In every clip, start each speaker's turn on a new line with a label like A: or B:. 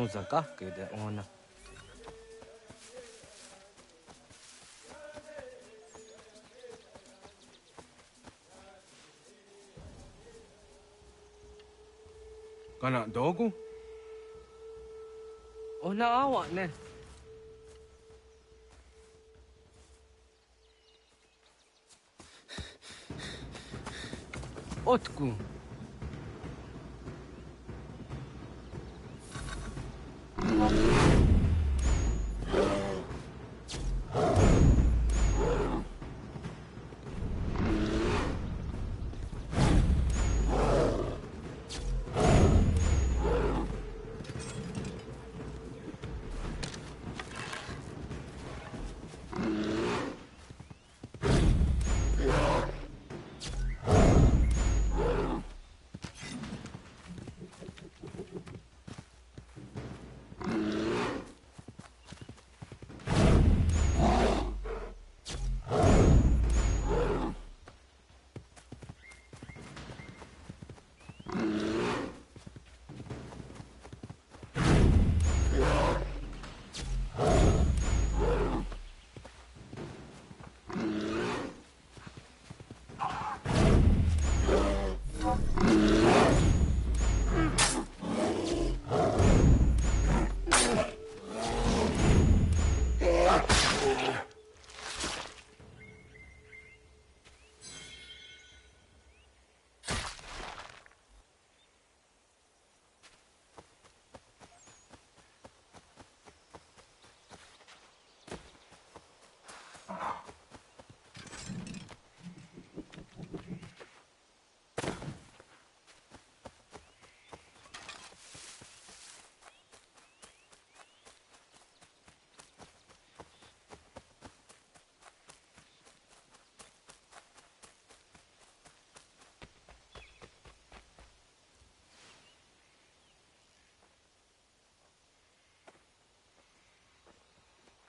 A: zaka ke de ona.
B: Kana dogu?
A: Ona awa ne. Otku.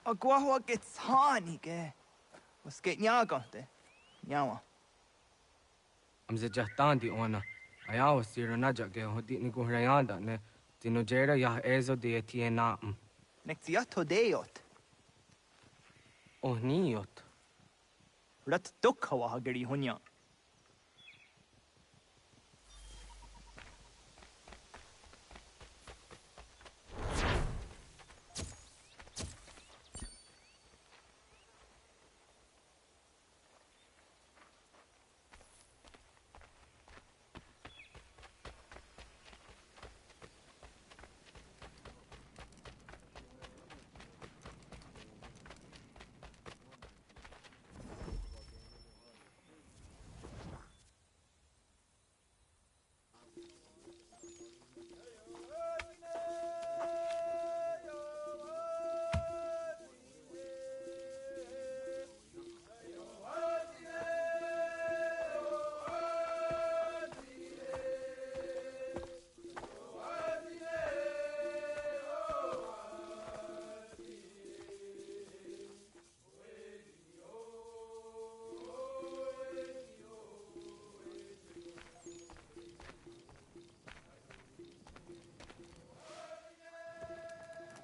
C: Agua gets honey, ge. Was get nyaga de. Nyawa.
A: Amze jahtan di ona. Ayawa siro naja ge hodi ni guhrayanda ne. Tino jera yah ezo de tiena.
C: Nektiato deot.
A: Oh niot.
C: Rat dukhawa hageri hunya.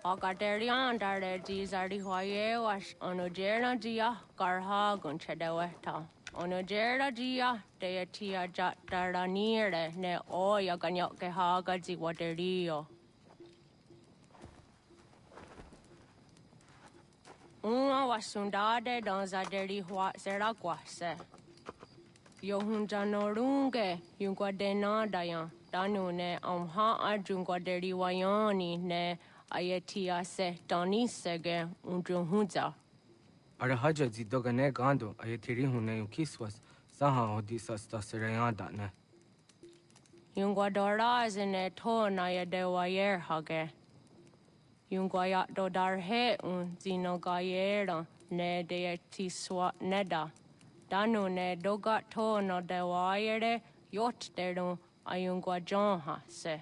D: Agaderian dare dizardi hoye was onojera dia garha gunchedeweta. Onojera dia deatia jat daranire ne oya ganyok ke haga zi waterio. Una wasundade dans zaderi hua seraguase. Yohunjanorunge yungwadena dayan. Danu ne amha ajungwaderi wayani ne Ayatia se Dani sege unjunhuza.
A: Arahaja zidogane gando ayetiri hune ukiswas. Saha hodi sasta serayanda ne.
D: Yungwadora zine to na yadewayer hage. Yungwayat dodarhe zinogayera ne deetiswa neda. Danu ne dogat to no dewayere yot deru ayungwajonha se.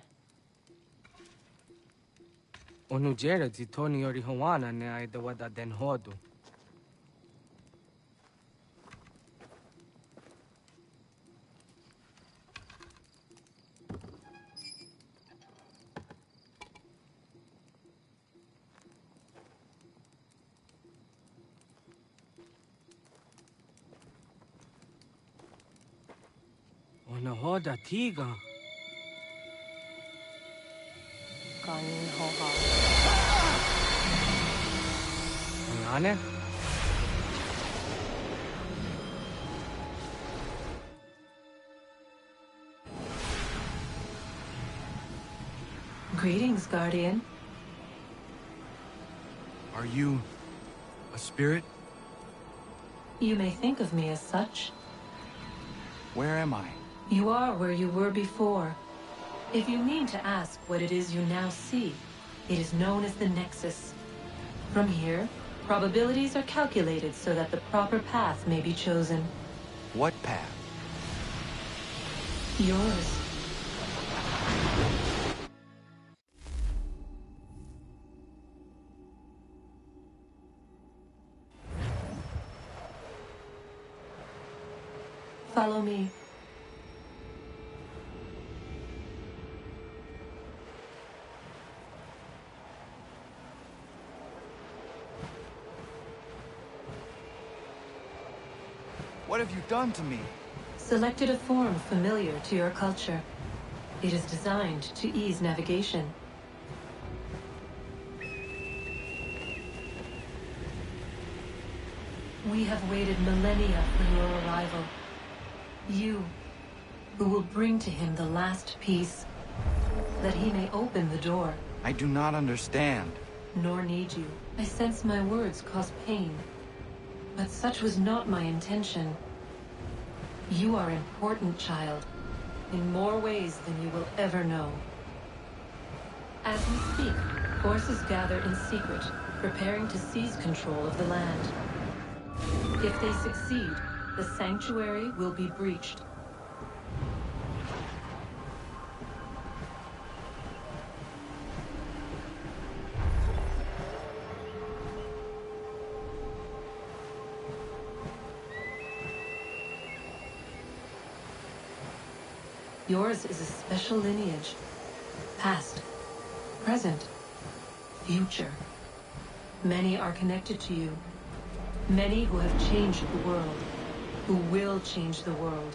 A: Onujera zitoni yori hawana ne aidawada den hodu. na hoda tiga.
D: Gan hoha.
A: Ane?
E: Greetings, Guardian.
B: Are you a spirit?
E: You may think of me as such.
C: Where am I?
E: You are where you were before. If you need to ask what it is you now see, it is known as the Nexus. From here, probabilities are calculated so that the proper path may be chosen.
C: What path?
E: Yours. Follow me.
C: What have you done to me?
E: Selected a form familiar to your culture. It is designed to ease navigation. We have waited millennia for your arrival. You, who will bring to him the last piece, that he may open the door.
C: I do not understand.
E: Nor need you. I sense my words cause pain. But such was not my intention. You are important, child, in more ways than you will ever know. As we speak, forces gather in secret, preparing to seize control of the land. If they succeed, the sanctuary will be breached. Yours is a special lineage. Past, present, future. Many are connected to you. Many who have changed the world, who will change the world.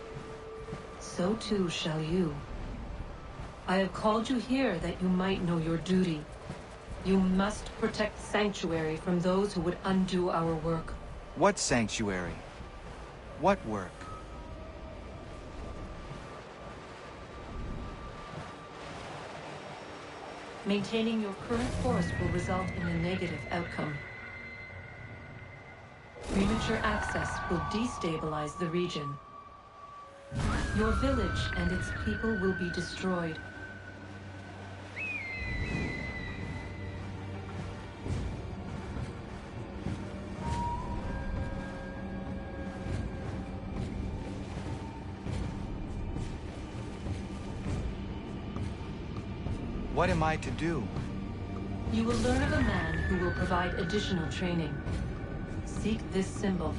E: So too shall you. I have called you here that you might know your duty. You must protect Sanctuary from those who would undo our work.
C: What sanctuary? What work?
E: Maintaining your current force will result in a negative outcome. Premature access will destabilize the region. Your village and its people will be destroyed.
C: What am I to do?
E: You will learn of a man who will provide additional training. Seek this symbol.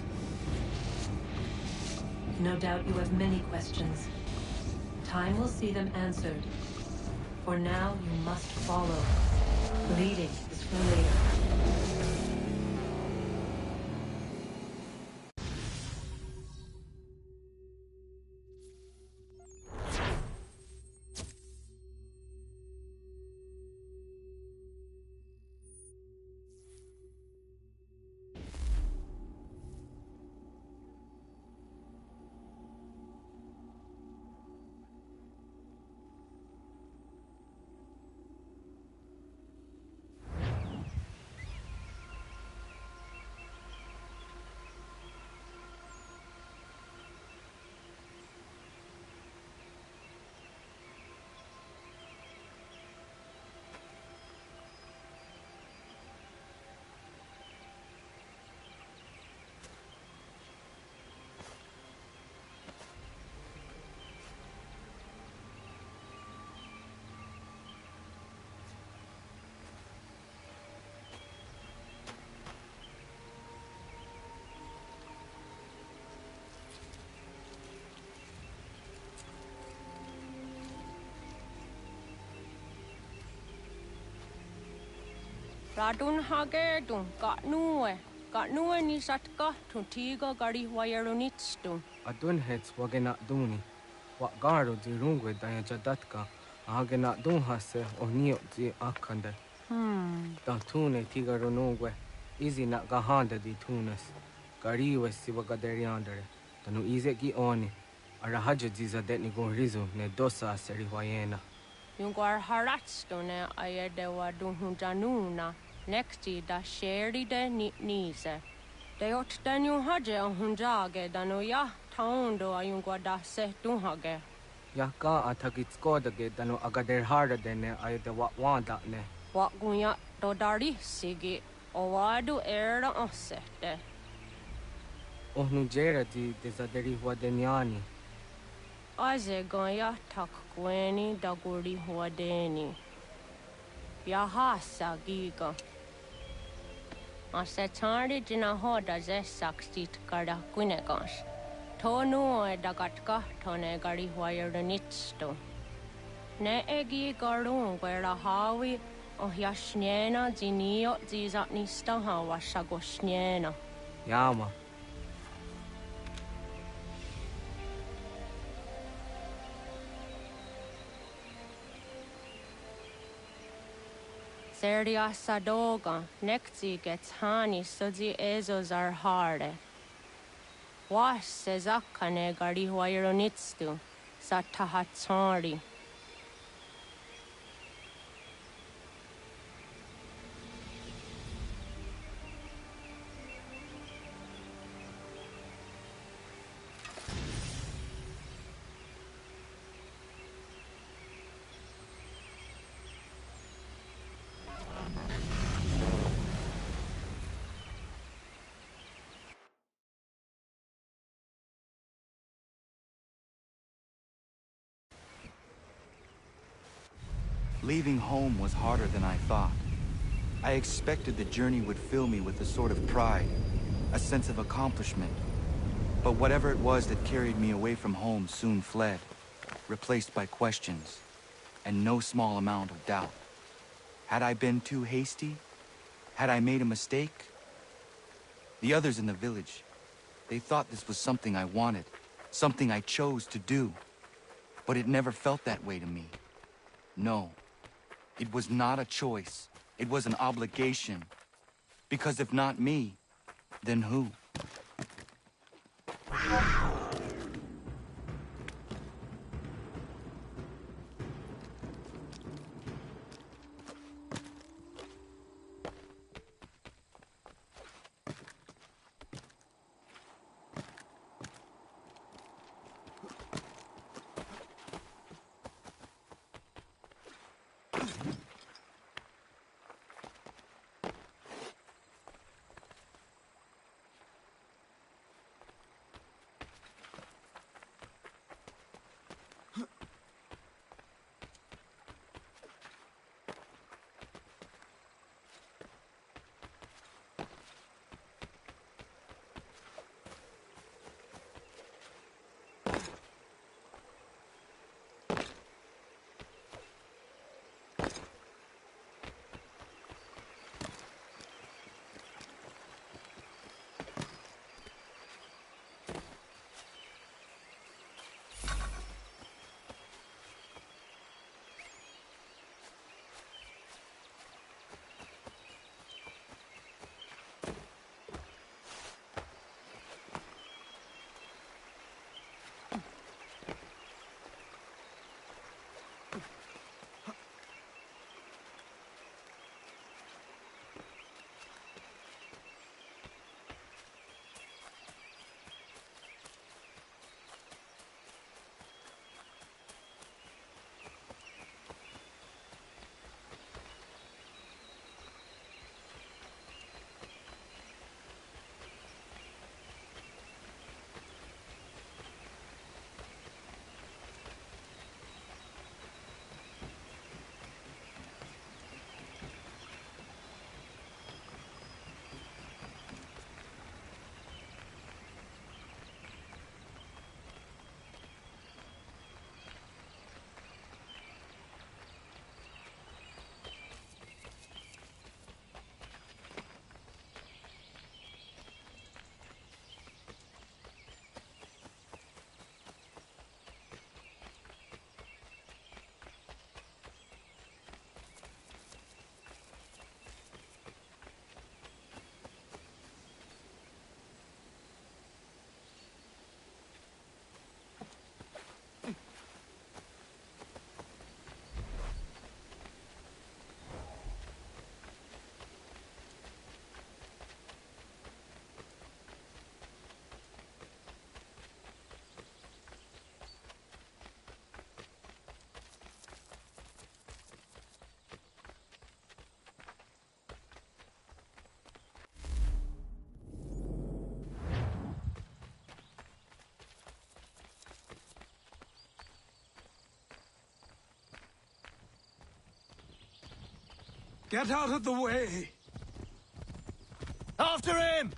E: No doubt you have many questions. Time will see them answered. For now, you must follow. Leading is for later.
D: Radun hage dun got nuwe ni satka to tiga gari wayarunitstun.
A: Adun hets wagena duni. wa garo di rungwe daya jadatka age na dun hase o nio di akande da tune tigaro nungwe izi na gahanda di tunes gariwe siwa gaderiandere tanu ize ki oni ara hajo di zadet ni rizu ne dosa seri wayena
D: yung gwar haratstone ayede wa dunhunjanuna nekti da sheri de nise. De ot den yung haje ang hunjage dano ya taundo ayung gwa da se dunhage.
A: ya ka atakitskoda ge dano agader harda dene ayede wa wanda ne
D: Wa gunya do dari sigi o wadu era osete.
A: o nu jera di zaderi wadenyani
D: Aze gaya tak kweni da guri huadeni. Ya hasa giga. Ase tardi jina hoda ze sakstit kada kunegas. Tonu e dagatka tone gari huayernitsto. Ne egi garun gwera hawi o yashnena zinio zizatnista hawa shagoshnena.
A: yama
D: Serdia sadoga, nekti gets hani sudzi ezos are harde. Was sezakane gari huayronitstu, satahatsari.
F: Leaving home was harder than I thought. I expected the journey would fill me with a sort of pride, a sense of accomplishment. But whatever it was that carried me away from home soon fled, replaced by questions, and no small amount of doubt. Had I been too hasty? Had I made a mistake? The others in the village, they thought this was something I wanted, something I chose to do. But it never felt that way to me. No. It was not a choice. It was an obligation. Because if not me, then who?
G: Get out of the way!
C: After him!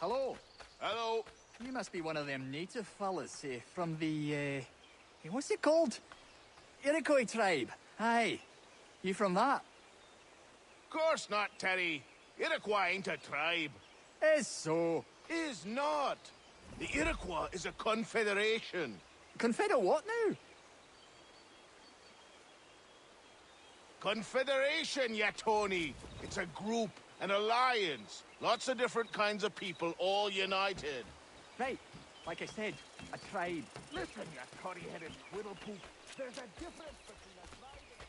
H: Hello.
I: Hello.
H: You must be one of them native fellas, from the, what's it called? Iroquois tribe. Aye. You from that?
I: Course not, Terry. Iroquois ain't a tribe.
H: Is so.
I: Is not. The Iroquois is a confederation.
H: Confederate what now?
I: Confederation, ya Tony. It's a group, an alliance. Lots of different kinds of people, all united.
H: Right. Like I said, a tribe.
I: Listen, you curry-headed twiddlepoop. There's a difference between a tribe and...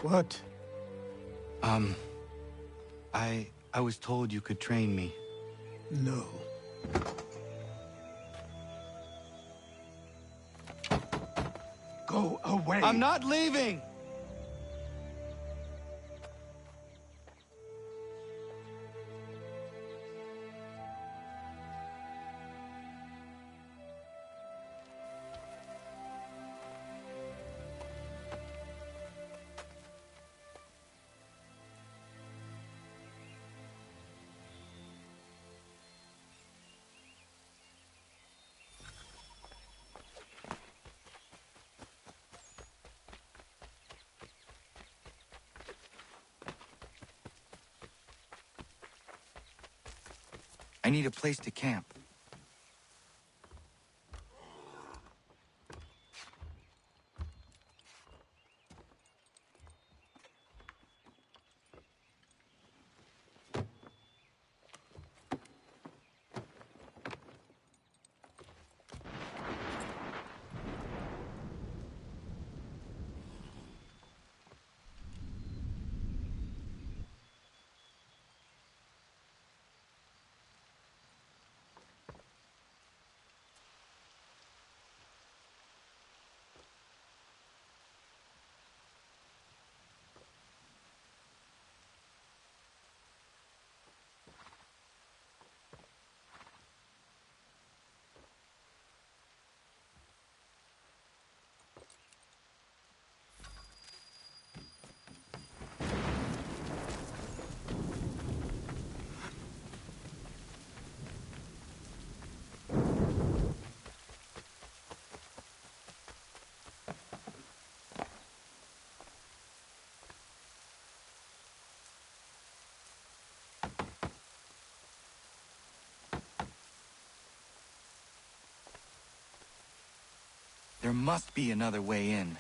G: What?
F: I was told you could train me.
G: No. Go away!
F: I'm not leaving! I need a place to camp. There must be another way in.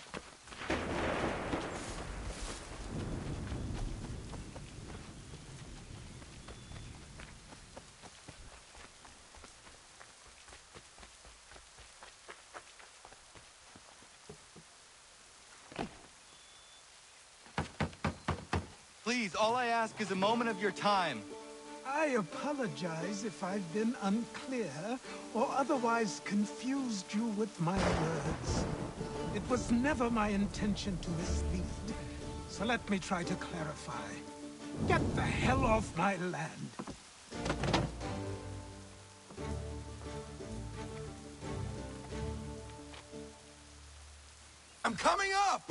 F: Please, all I ask is a moment of your time.
G: I apologize if I've been unclear or otherwise confused you with my words. It was never my intention to mislead, so let me try to clarify. Get the hell off my land.
B: I'm coming up!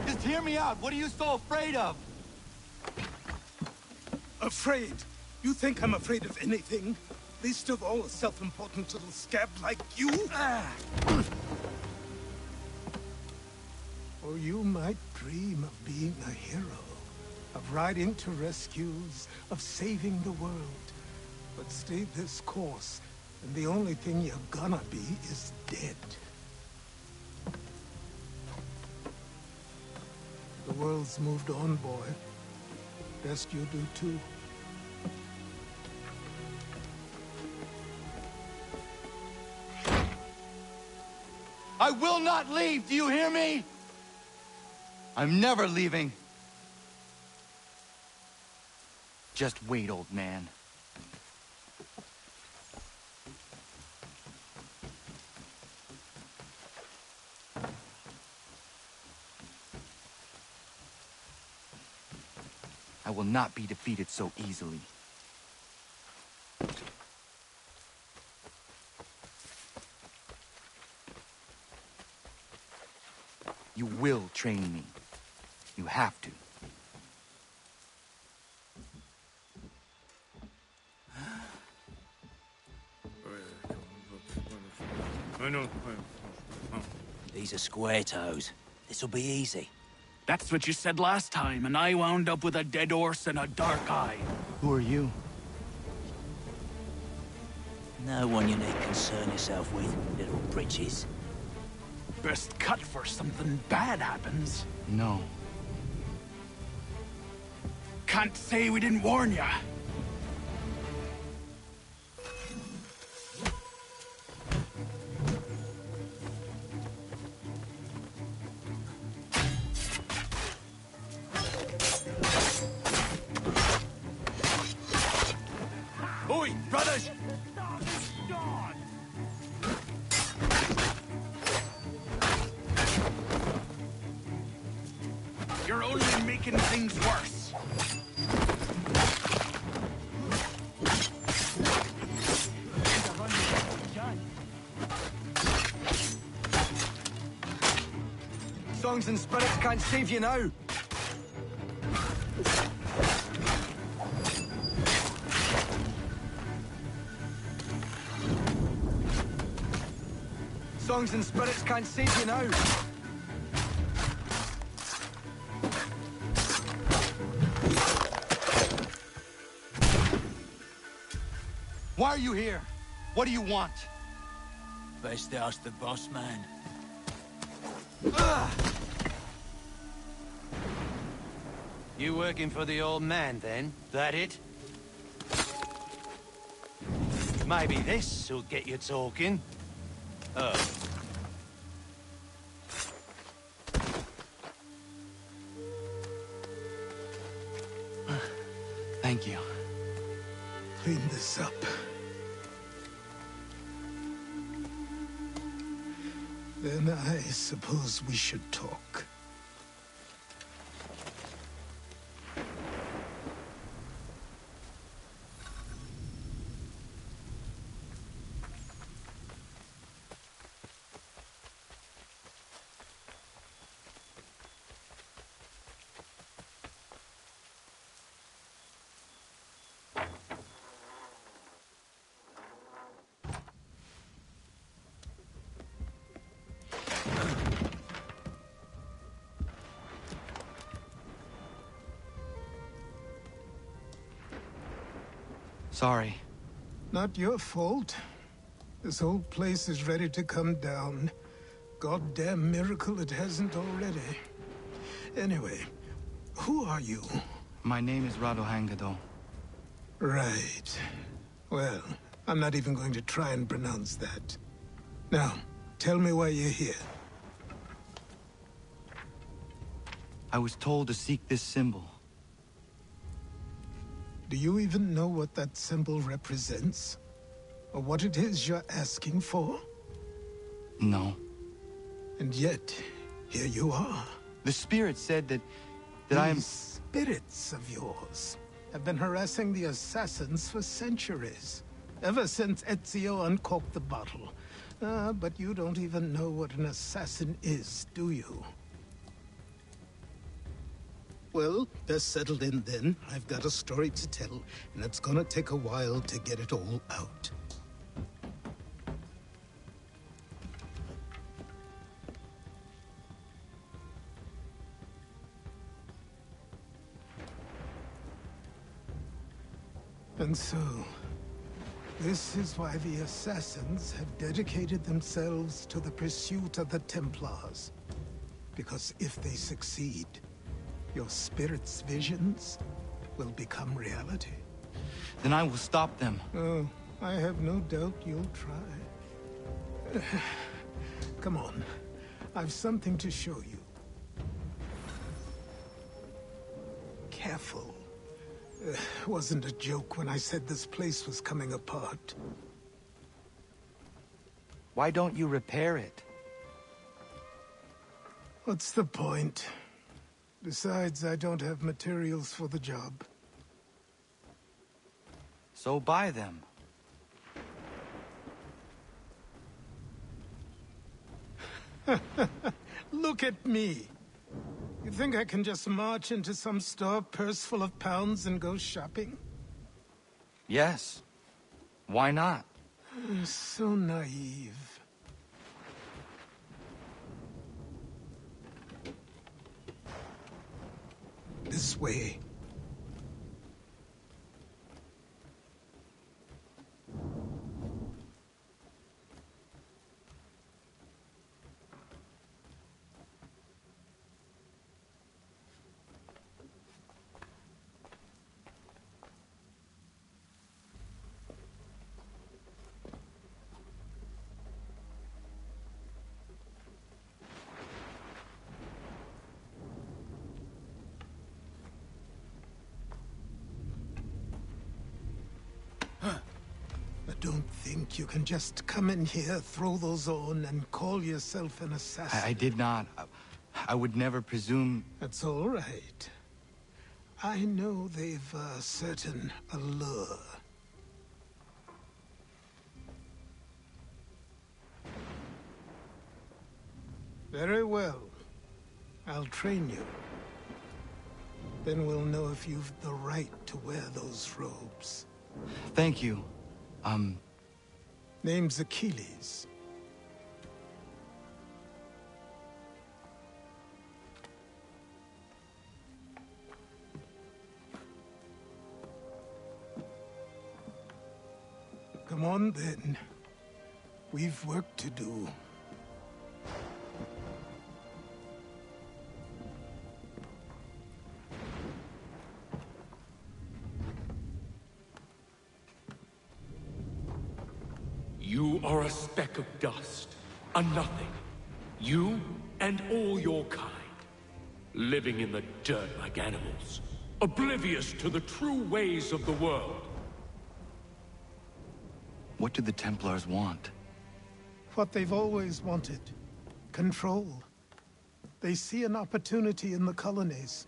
F: Just hear me out. What are you so afraid of?
G: Afraid? You think I'm afraid of anything? Least of all a self-important little scab like you? Or you might dream of being a hero, of riding to rescues, of saving the world. But stay this course, and the only thing you're gonna be is dead. The world's moved on, boy. Best you do too.
F: I will not leave, do you hear me? I'm never leaving. Just wait, old man. I will not be defeated so easily. You will train me. You have to.
J: These are square toes. This'll be easy.
H: That's what you said last time, and I wound up with a dead horse and a dark eye.
F: Who are you?
J: No one you need concern yourself with, little britches.
H: Best cut for something bad happens.
F: No.
H: Can't say we didn't warn ya.
F: Oi, brothers!
H: You're only making things worse.
F: Songs and spirits can't save you now. Songs and spirits can't save you now. Why are you here? What do you want?
J: Best ask the boss man.
K: You working for the old man, then? That it? Maybe this'll get you talking. Oh.
F: Thank you.
G: Clean this up. Then I suppose we should talk.
F: Sorry.
G: Not your fault. This whole place is ready to come down. Goddamn miracle it hasn't already. Anyway, who are you?
F: My name is Radohangado.
G: Right. Well, I'm not even going to try and pronounce that. Now, tell me why you're here.
F: I was told to seek this symbol.
G: Do you even know what that symbol represents? Or what it is you're asking for?
F: No.
G: And yet, here you are.
F: The spirit said that I am...
G: These spirits of yours have been harassing the assassins for centuries. Ever since Ezio uncorked the bottle. But you don't even know what an assassin is, do you? Well, that's settled in then. I've got a story to tell, and it's gonna take a while to get it all out. And so, this is why the Assassins have dedicated themselves to the pursuit of the Templars. Because if they succeed, your spirit's visions will become reality.
F: Then I will stop them.
G: Oh, I have no doubt you'll try. Come on, I've something to show you. Careful. Wasn't a joke when I said this place was coming apart.
F: Why don't you repair it?
G: What's the point? Besides, I don't have materials for the job.
F: So buy them.
G: Look at me. You think I can just march into some store, purse full of pounds, and go shopping?
F: Yes. Why not?
G: So naive. This way. Don't think you can just come in here, throw those on, and call yourself an assassin.
F: I did not. I would never presume...
G: That's all right. I know they've a certain allure. Very well. I'll train you. Then we'll know if you've the right to wear those robes.
F: Thank you.
G: Name's Achilles. Come on, then. We've work to do.
L: You are a speck of dust, a nothing. You and all your kind. Living in the dirt like animals. Oblivious to the true ways of the world.
F: What do the Templars want?
G: What they've always wanted. Control. They see an opportunity in the colonies.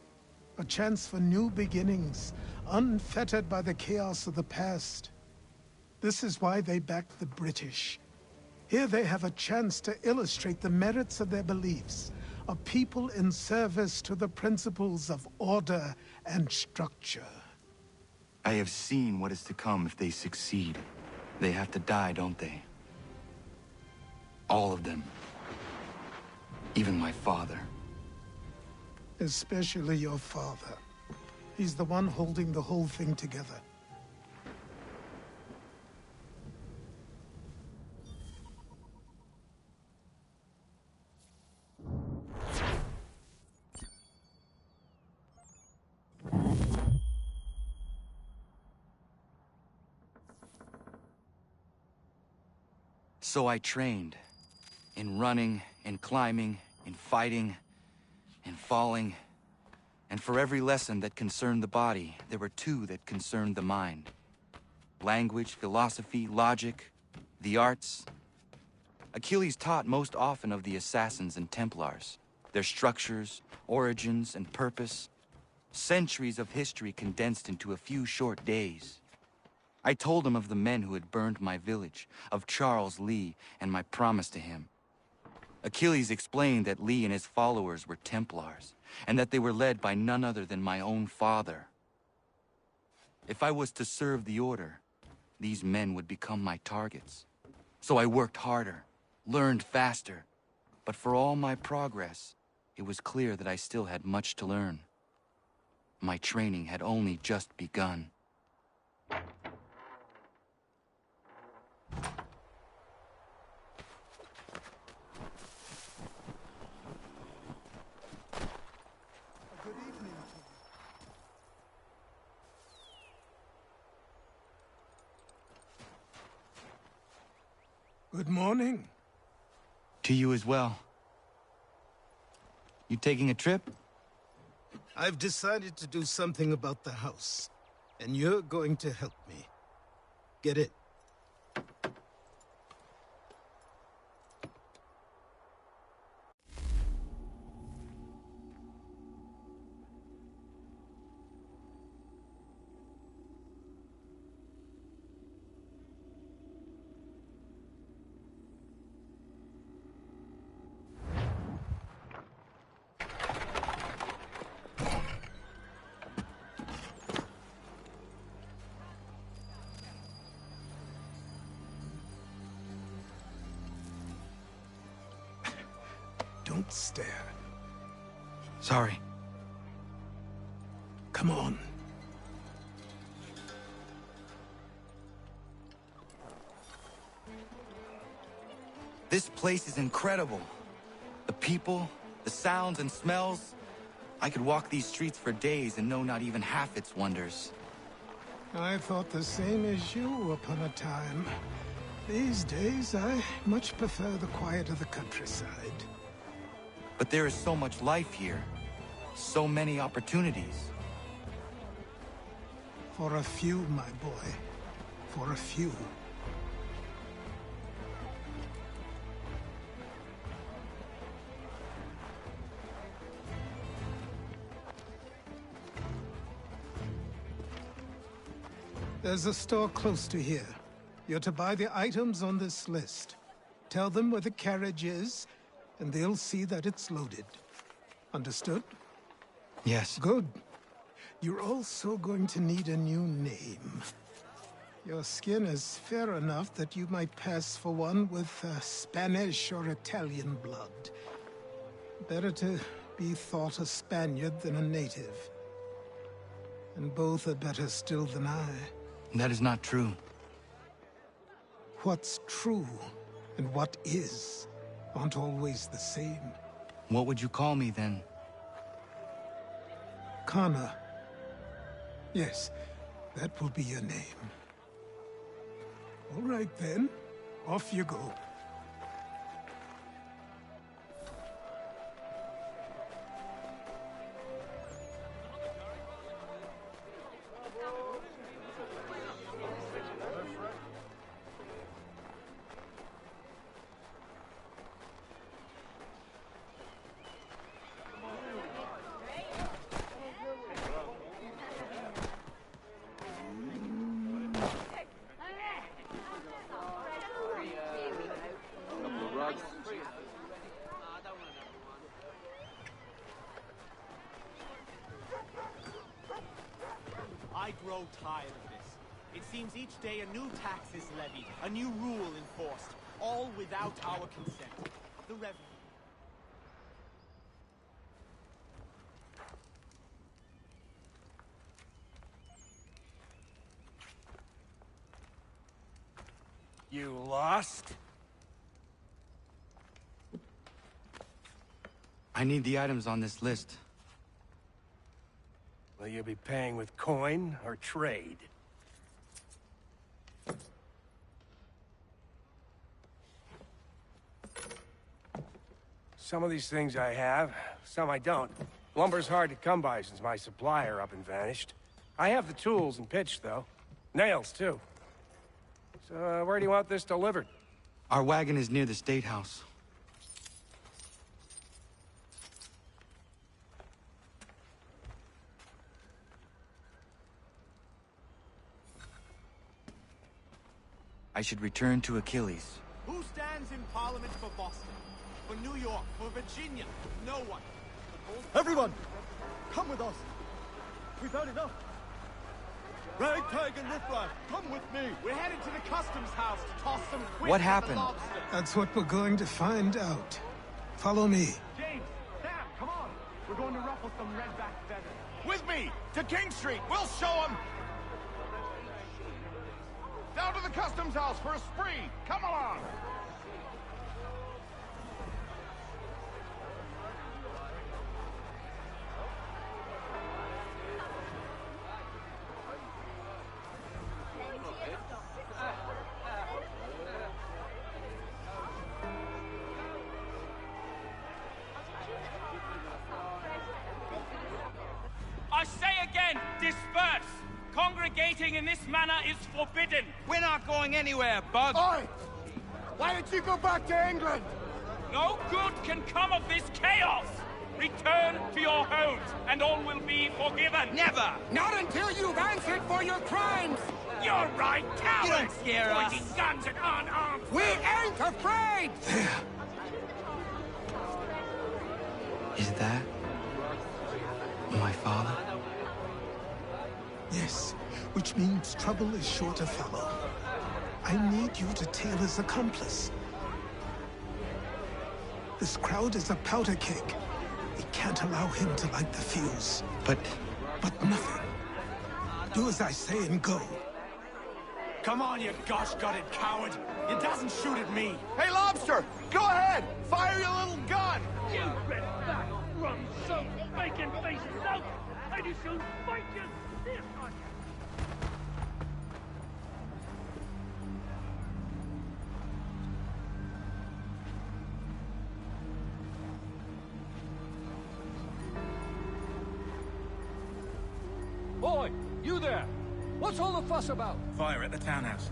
G: A chance for new beginnings, unfettered by the chaos of the past. This is why they back the British. Here they have a chance to illustrate the merits of their beliefs. A people in service to the principles of order and structure.
F: I have seen what is to come if they succeed. They have to die, don't they? All of them. Even my father.
G: Especially your father. He's the one holding the whole thing together.
F: So I trained. In running, in climbing, in fighting, in falling. And for every lesson that concerned the body, there were two that concerned the mind. Language, philosophy, logic, the arts. Achilles taught most often of the Assassins and Templars, their structures, origins, and purpose. Centuries of history condensed into a few short days. I told him of the men who had burned my village, of Charles Lee and my promise to him. Achilles explained that Lee and his followers were Templars, and that they were led by none other than my own father. If I was to serve the Order, these men would become my targets. So I worked harder, learned faster, but for all my progress, it was clear that I still had much to learn. My training had only just begun.
G: Good morning.
F: To you as well. You taking a trip?
G: I've decided to do something about the house, and you're going to help me. Get it? Don't stare.
F: Sorry.
G: Come on.
F: This place is incredible. The people, the sounds and smells. I could walk these streets for days and know not even half its wonders.
G: I thought the same as you upon a time. These days, I much prefer the quiet of the countryside.
F: But there is so much life here. So many opportunities.
G: For a few, my boy. For a few. There's a store close to here. You're to buy the items on this list. Tell them where the carriage is, and they'll see that it's loaded. Understood?
F: Yes.
G: Good. You're also going to need a new name. Your skin is fair enough that you might pass for one with Spanish or Italian blood. Better to be thought a Spaniard than a native. And both are better still than I.
F: That is not true.
G: What's true and what is aren't always the same.
F: What would you call me then?
G: Kana. Yes, that will be your name. All right then, off you go.
M: I grow tired of this. It seems each day a new tax is levied, a new rule enforced, all without our consent. The revenue...
K: You lost?
F: I need the items on this list.
K: Will you be paying with coin or trade?
N: Some of these things I have, some I don't. Lumber's hard to come by since my supplier up and vanished. I have the tools and pitch, though. Nails, too. So, where do you want this delivered?
F: Our wagon is near the State House. I should return to Achilles.
M: Who stands in Parliament for Boston? For New York? For Virginia? No one.
O: Everyone! Come with us! We've had enough! Ragtag and Riffraff, come with me!
M: We're headed to the customs house to toss some quick.
F: What happened?
G: That's what we're going to find out. Follow me.
M: James, Sam, come on! We're going to ruffle some redback feathers.
I: With me! To King Street! We'll show them! Down to the customs house for a spree! Come along!
P: I say again, disperse! Congregating in this manner is forbidden!
K: We're not going anywhere, Bug!
O: Oi! Why don't you go back to England?
P: No good can come of this chaos! Return to your homes, and all will be forgiven!
K: Never!
O: Not until you've answered for your crimes!
P: You're right, cowards!
K: You don't scare us!
P: Pointing guns at unarmed!
O: We ain't afraid!
G: There.
F: Is that my father?
G: Yes, which means trouble is sure to follow. I need you to tail his accomplice. This crowd is a powder keg. We can't allow him to light the fuse.
F: But
G: nothing. Do as I say and go.
M: Come on, you gosh-gutted coward! It doesn't shoot at me!
I: Hey, Lobster! Go ahead! Fire your little gun!
P: You red back, rum soaked, bacon-faced lout! And you shall fight your stiff on you!
Q: Boy, you there! What's all the fuss about?
M: Fire at the townhouse.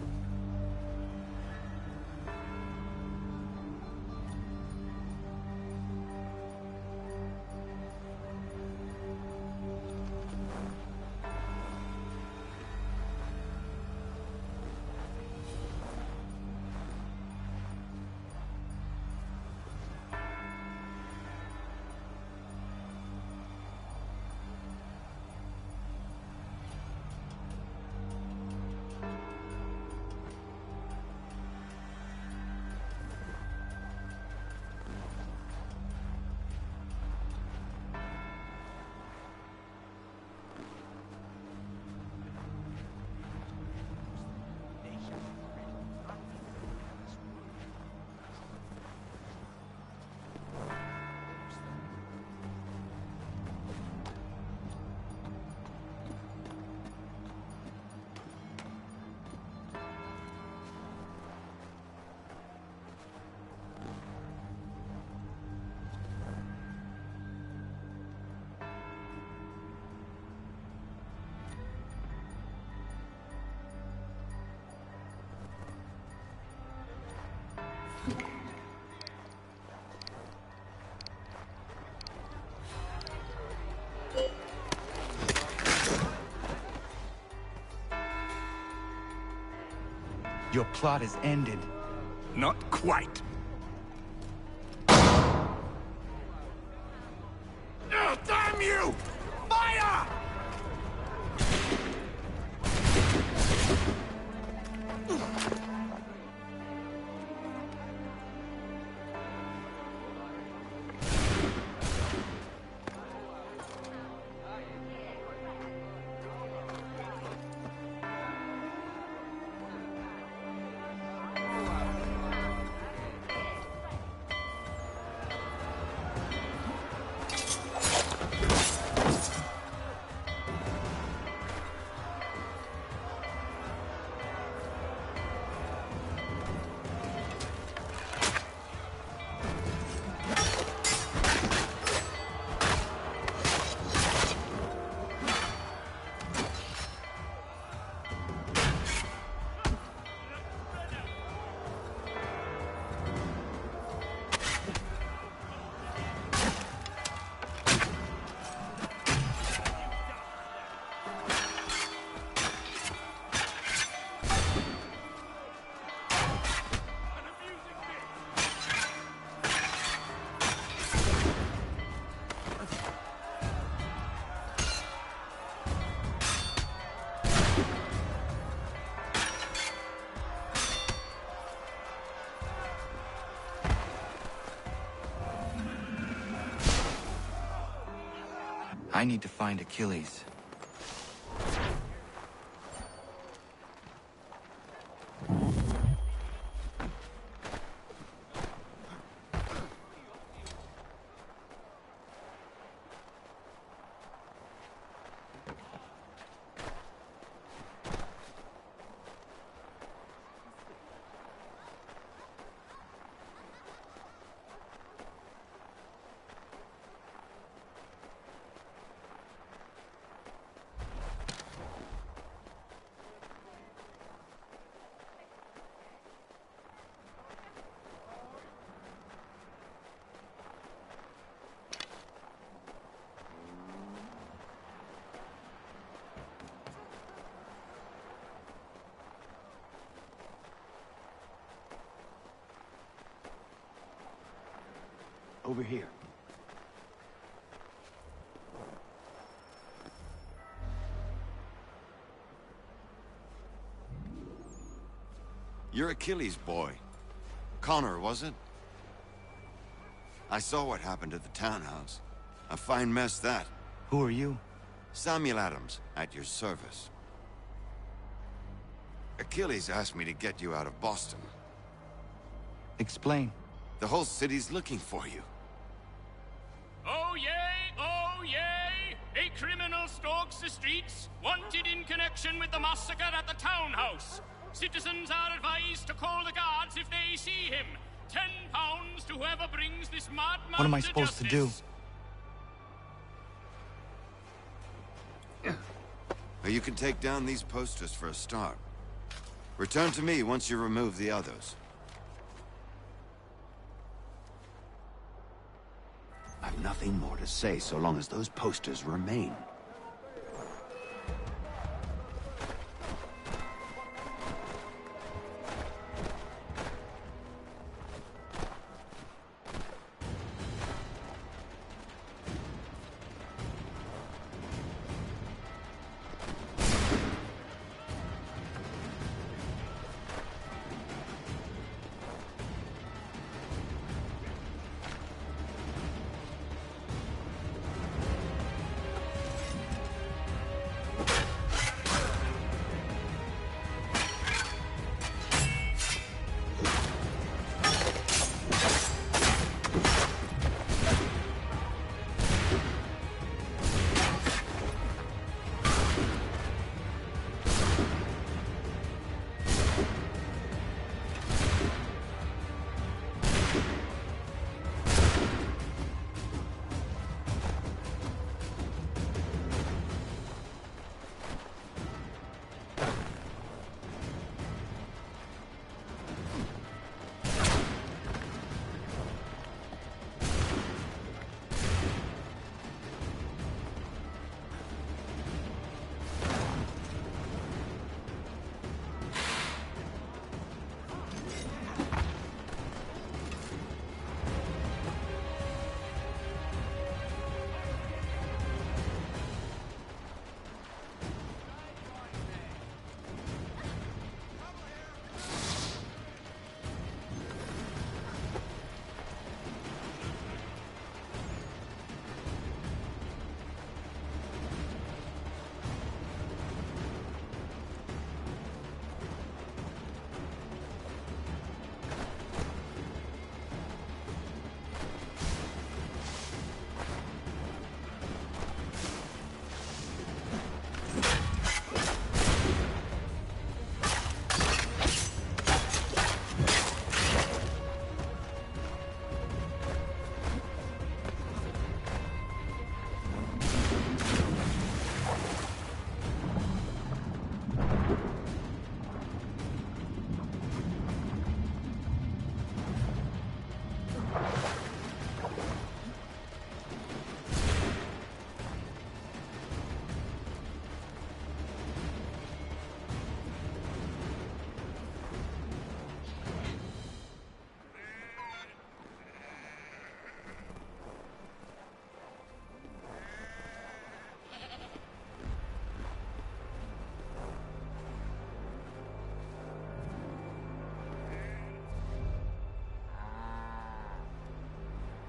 F: Your plot is ended.
M: Not quite.
O: Damn you! Fire!
F: I need to find Achilles.
R: Over here.
S: You're Achilles' boy. Connor, was it? I saw what happened at the townhouse. A fine mess, that.
F: Who are you?
S: Samuel Adams, at your service. Achilles asked me to get you out of Boston.
F: Explain.
S: The whole city's looking for you.
P: Oh yay, oh yay! A criminal stalks the streets, wanted in connection with the massacre at the townhouse. Citizens are advised to call the guards if they see him. £10 to whoever brings this madman.
F: What am I supposed to do?
S: You can take down these posters for a start. Return to me once you remove the others.
R: I've nothing more to say so long as those posters remain.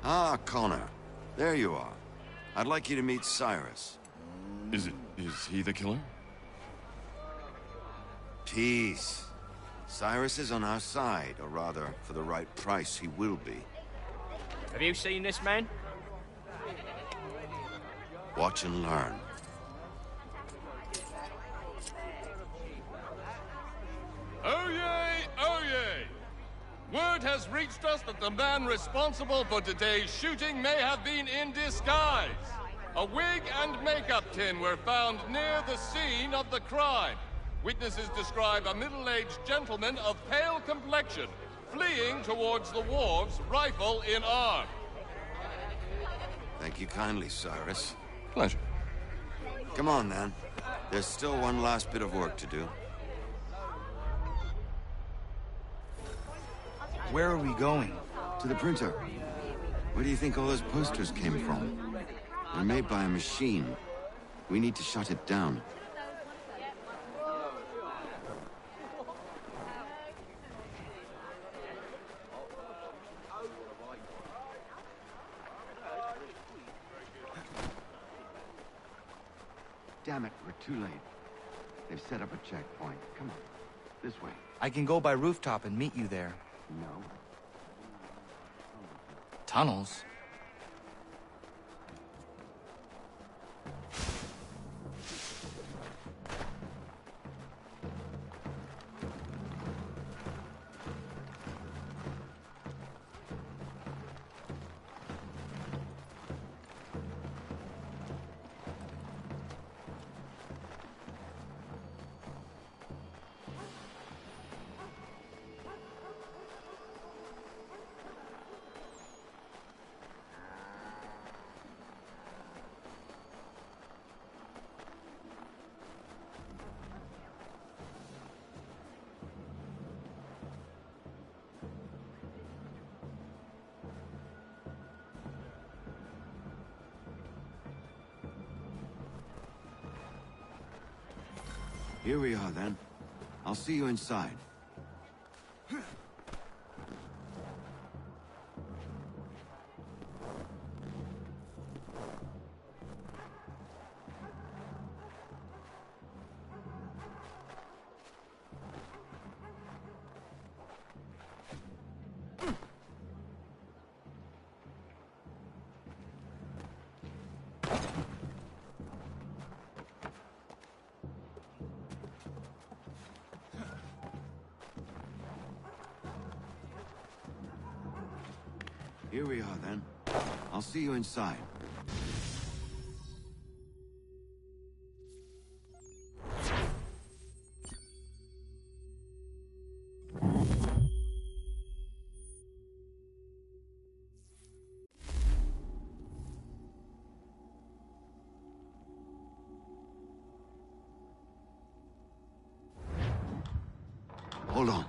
S: Ah, Connor. There you are. I'd like you to meet Cyrus.
B: Is he the killer?
S: Peace. Cyrus is on our side, or rather, for the right price, he will be.
P: Have you seen this man?
S: Watch and learn.
T: Oh yay, oh yay! Word has reached us that the man responsible for today's shooting may have been in disguise. A wig and makeup tin were found near the scene of the crime. Witnesses describe a middle-aged gentleman of pale complexion fleeing towards the wharves, rifle in arm.
S: Thank you kindly, Cyrus.
B: Pleasure.
S: Come on, then. There's still one last bit of work to do.
F: Where are we going?
S: To the printer. Where do you think all those posters came from? They're made by a machine. We need to shut it down. Damn it, we're too late. They've set up a checkpoint. Come on, this way.
F: I can go by rooftop and meet you there.
S: No.
F: Tunnels?
S: Here we are, then. I'll see you inside. Here we are, then. I'll see you inside. Hold on.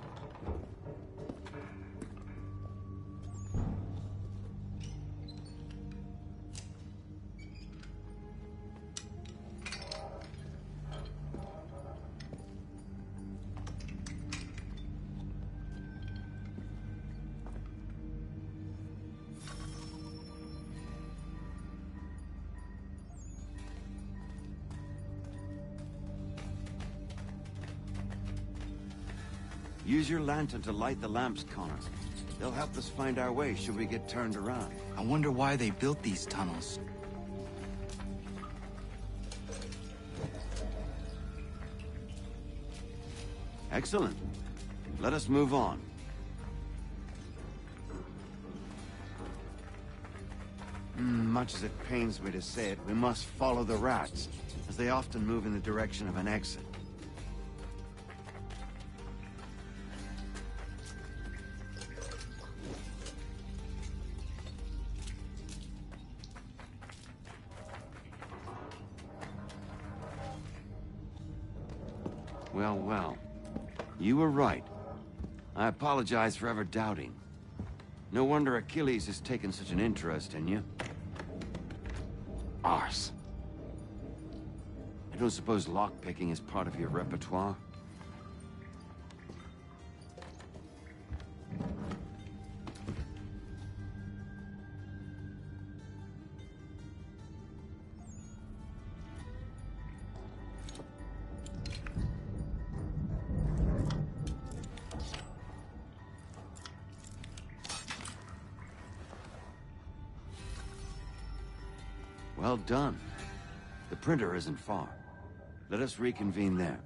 S: Use your lantern to light the lamps, Connor. They'll help us find our way should we get turned around.
F: I wonder why they built these tunnels.
S: Excellent. Let us move on. Much as it pains me to say it, we must follow the rats, as they often move in the direction of an exit. Well, well. You were right. I apologize for ever doubting. No wonder Achilles has taken such an interest in you. Arse. I don't suppose lockpicking is part of your repertoire? Well done. The printer isn't far. Let us reconvene there.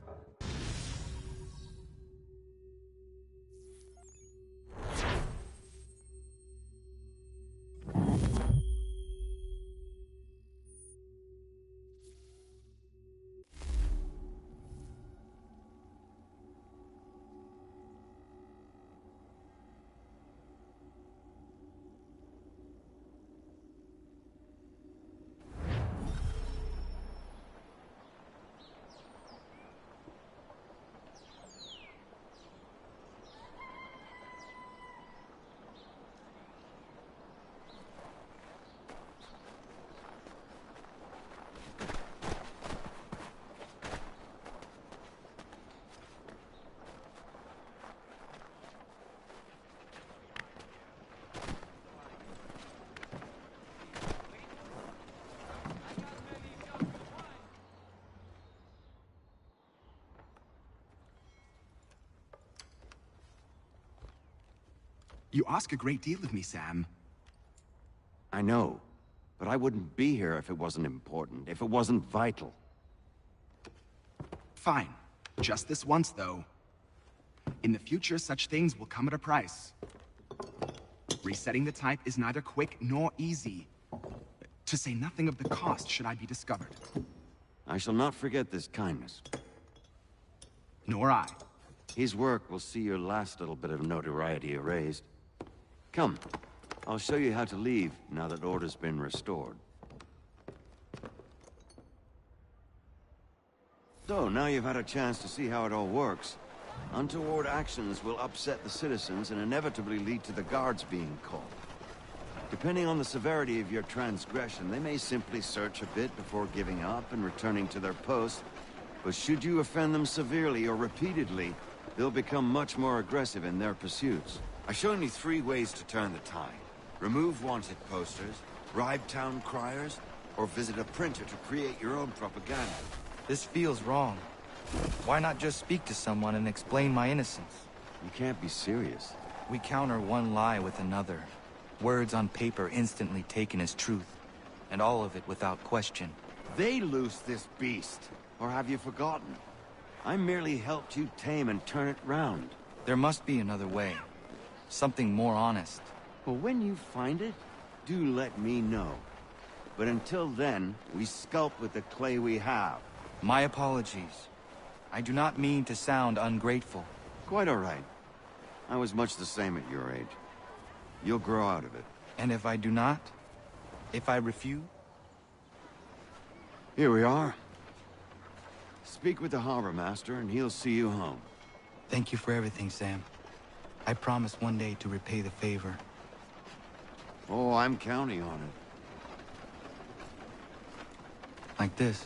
U: You ask a great deal of me, Sam.
S: I know, but I wouldn't be here if it wasn't important, if it wasn't vital.
U: Fine. Just this once, though. In the future, such things will come at a price. Resetting the type is neither quick nor easy. To say nothing of the cost should I be discovered.
S: I shall not forget this kindness.
U: Nor I.
S: His work will see your last little bit of notoriety erased. Come, I'll show you how to leave now that order's been restored. So, now you've had a chance to see how it all works. Untoward actions will upset the citizens and inevitably lead to the guards being called. Depending on the severity of your transgression, they may simply search a bit before giving up and returning to their post. But should you offend them severely or repeatedly, they'll become much more aggressive in their pursuits. I've shown you 3 ways to turn the tide. Remove wanted posters, bribe town criers, or visit a printer to create your own propaganda.
F: This feels wrong. Why not just speak to someone and explain my innocence?
S: You can't be serious.
F: We counter one lie with another. Words on paper instantly taken as truth. And all of it without question.
S: They loose this beast. Or have you forgotten? I merely helped you tame and turn it round.
F: There must be another way. Something more honest.
S: Well, when you find it, do let me know. But until then, we sculpt with the clay we have.
F: My apologies. I do not mean to sound ungrateful.
S: Quite all right. I was much the same at your age. You'll grow out of it.
F: And if I do not? If I refuse?
S: Here we are. Speak with the harbor master and he'll see you home.
F: Thank you for everything, Sam. I promise one day to repay the favor.
S: Oh, I'm counting on it.
F: Like this.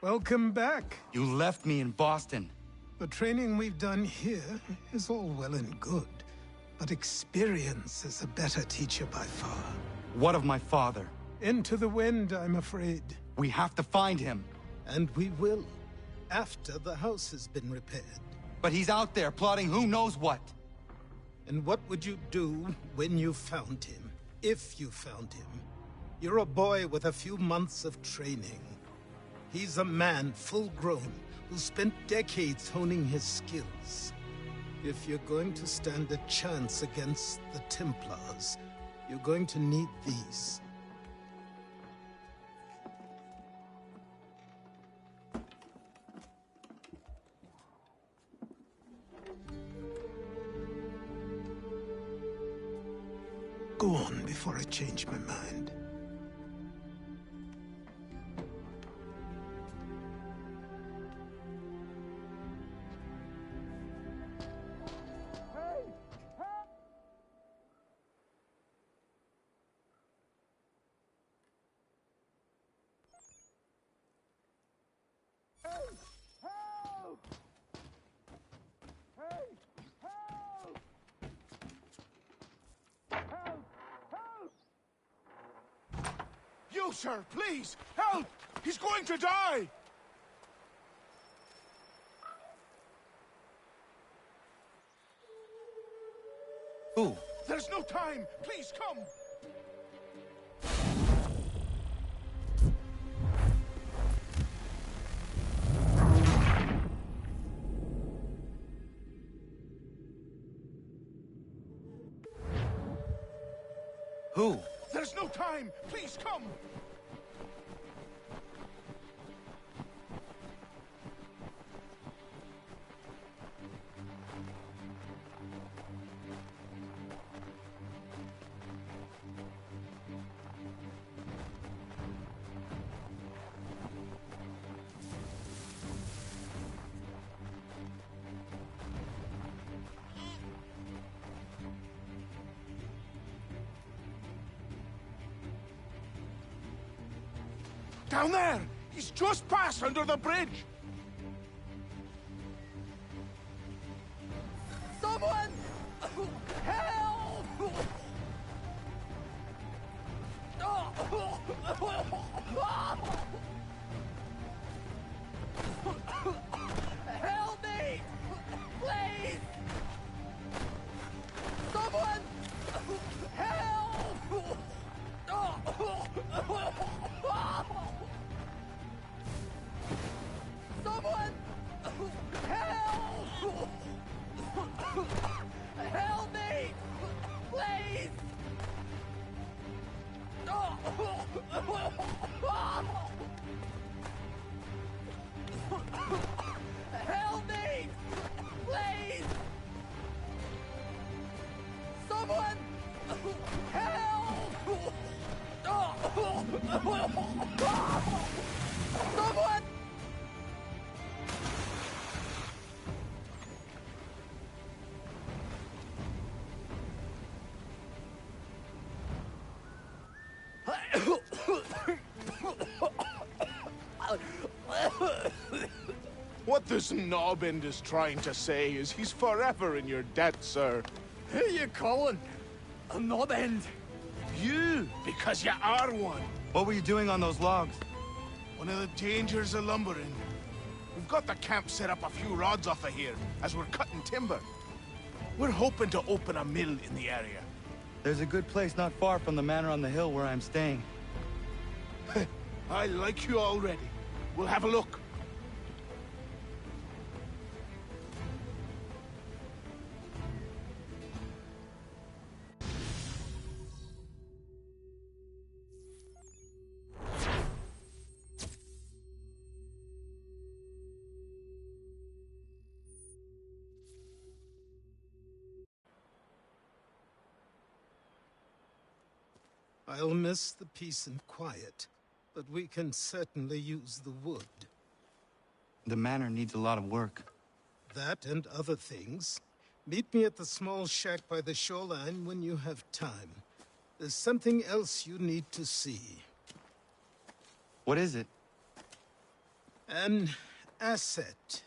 G: Welcome back.
F: You left me in Boston.
G: The training we've done here is all well and good, but experience is a better teacher by far.
F: What of my father?
G: Into the wind, I'm afraid.
F: We have to find him.
G: And we will, after the house has been repaired.
F: But he's out there plotting who knows what.
G: And what would you do when you found him? If you found him? You're a boy with a few months of training. He's a man full grown who spent decades honing his skills. If you're going to stand a chance against the Templars, you're going to need these. Go on before I change my mind.
I: You, sir, please, help! He's going to die!
F: Who?
I: There's no time! Please, come!
F: Who?
I: There's no time! Please, come! Down there! He's just passed under the bridge!
H: Someone! Help! Help me! Please! Someone! Help! Someone! Help! Help me! Please! Help me! Please! Someone! Help! Someone!
I: What this knobend is trying to say is he's forever in your debt, sir.
H: Who are you calling? A knobend?
I: You, because you are one.
F: What were you doing on those logs?
I: One of the dangers of lumbering. We've got the camp set up a few rods off of here, as we're cutting timber. We're hoping to open a mill in the area.
F: There's a good place not far from the manor on the hill where I'm staying.
I: I like you already. We'll have a look.
G: I'll miss the peace and quiet, but we can certainly use the wood.
F: The manor needs a lot of work.
G: That and other things. Meet me at the small shack by the shoreline when you have time. There's something else you need to see.
F: What is it?
G: An asset.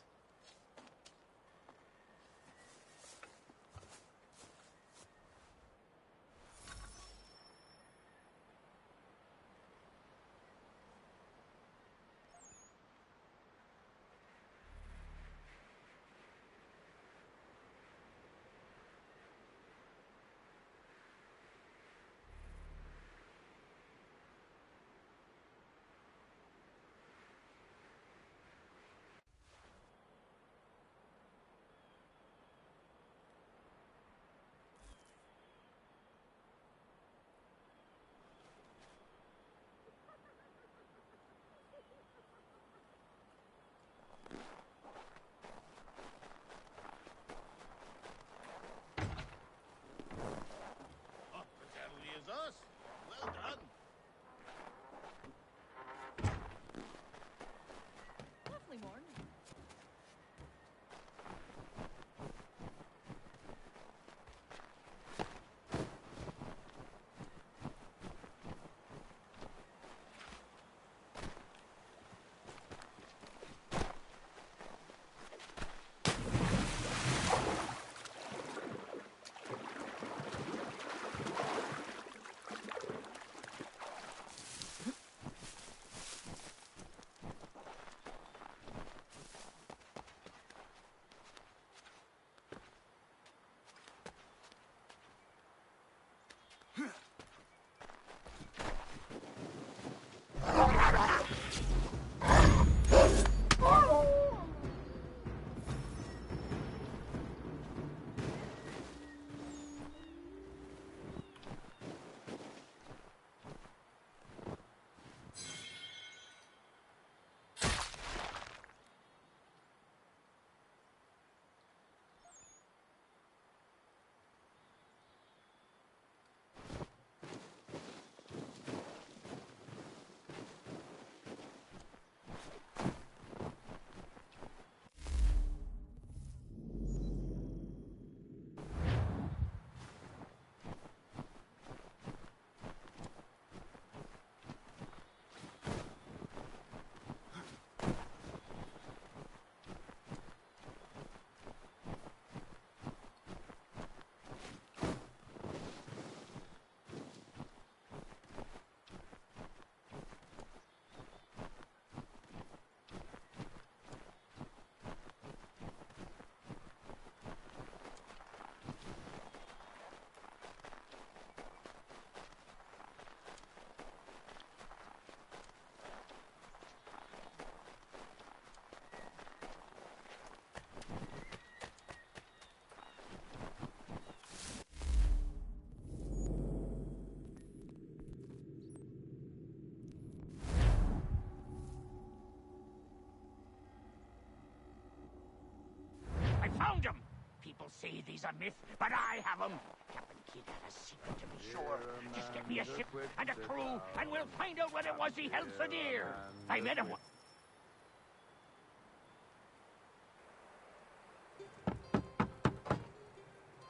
E: Found them! People say these are myths, but I have them. Captain Kidd had a secret to be sure. Just get me a ship and a crew, and we'll find out what it was he held so dear. I met him.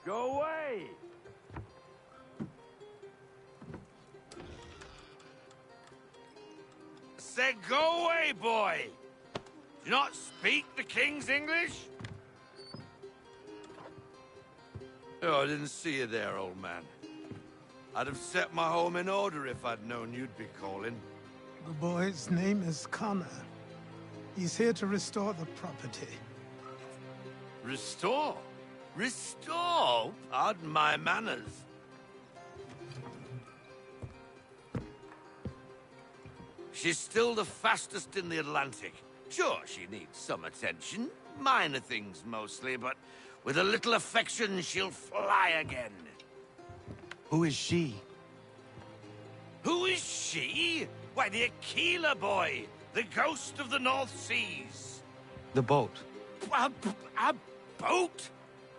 V: Go away!
K: Said go away, boy! Do you not speak the King's English? Oh, I didn't see you there, old man. I'd have set my home in order if I'd known you'd be calling.
G: The boy's name is Connor. He's here to restore the property.
K: Restore? Restore? Pardon my manners. She's still the fastest in the Atlantic. Sure, she needs some attention. Minor things mostly, but with a little affection, she'll fly again.
F: Who is she?
K: Who is she? Why, the Aquila boy, the ghost of the North Seas.
F: The boat.
K: A boat?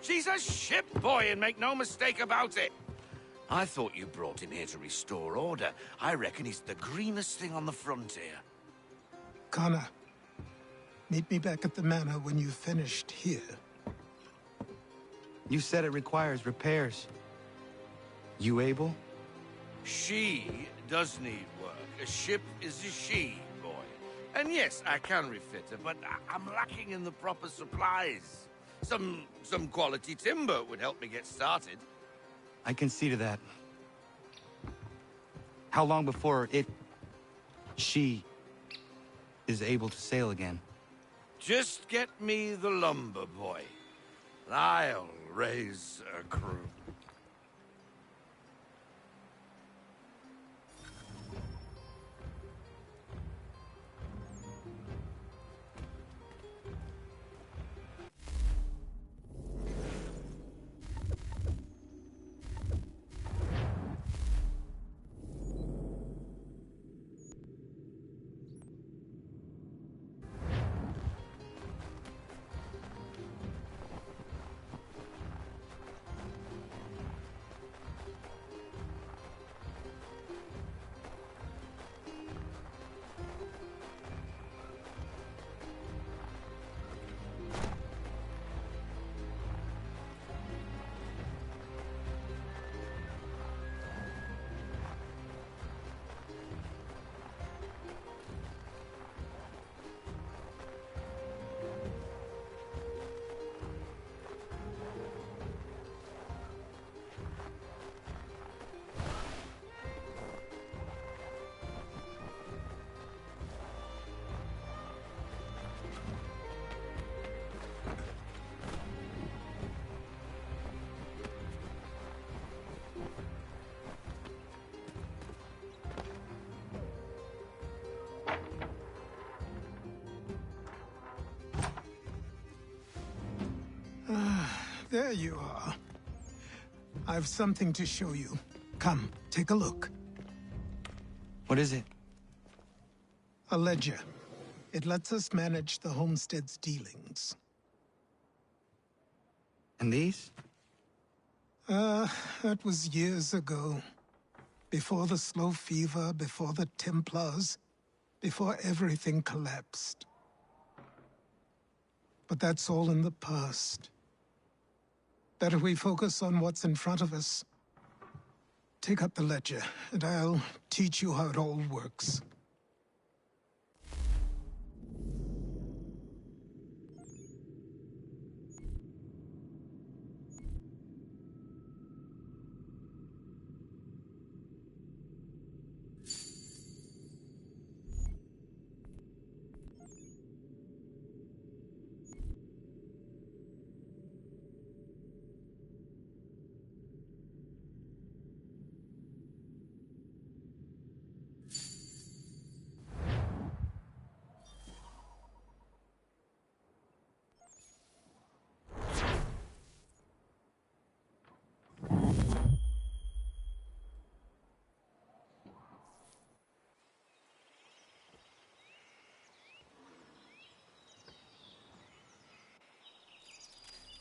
K: She's a ship boy, and make no mistake about it. I thought you brought him here to restore order. I reckon he's the greenest thing on the frontier.
G: Connor, meet me back at the manor when you've finished here.
F: You said it requires repairs. You able?
K: She does need work. A ship is a she, boy. And yes, I can refit her, but I'm lacking in the proper supplies. Some quality timber would help me get started.
F: I can see to that. How long before she is able to sail again?
K: Just get me the lumber, boy. I'll raise a crew.
G: There you are. I've something to show you. Come, take a look.
F: What is it?
G: A ledger. It lets us manage the homestead's dealings.
F: And these?
G: That was years ago. Before the slow fever, before the Templars, before everything collapsed. But that's all in the past. Better we focus on what's in front of us. Take up the ledger, and I'll teach you how it all works.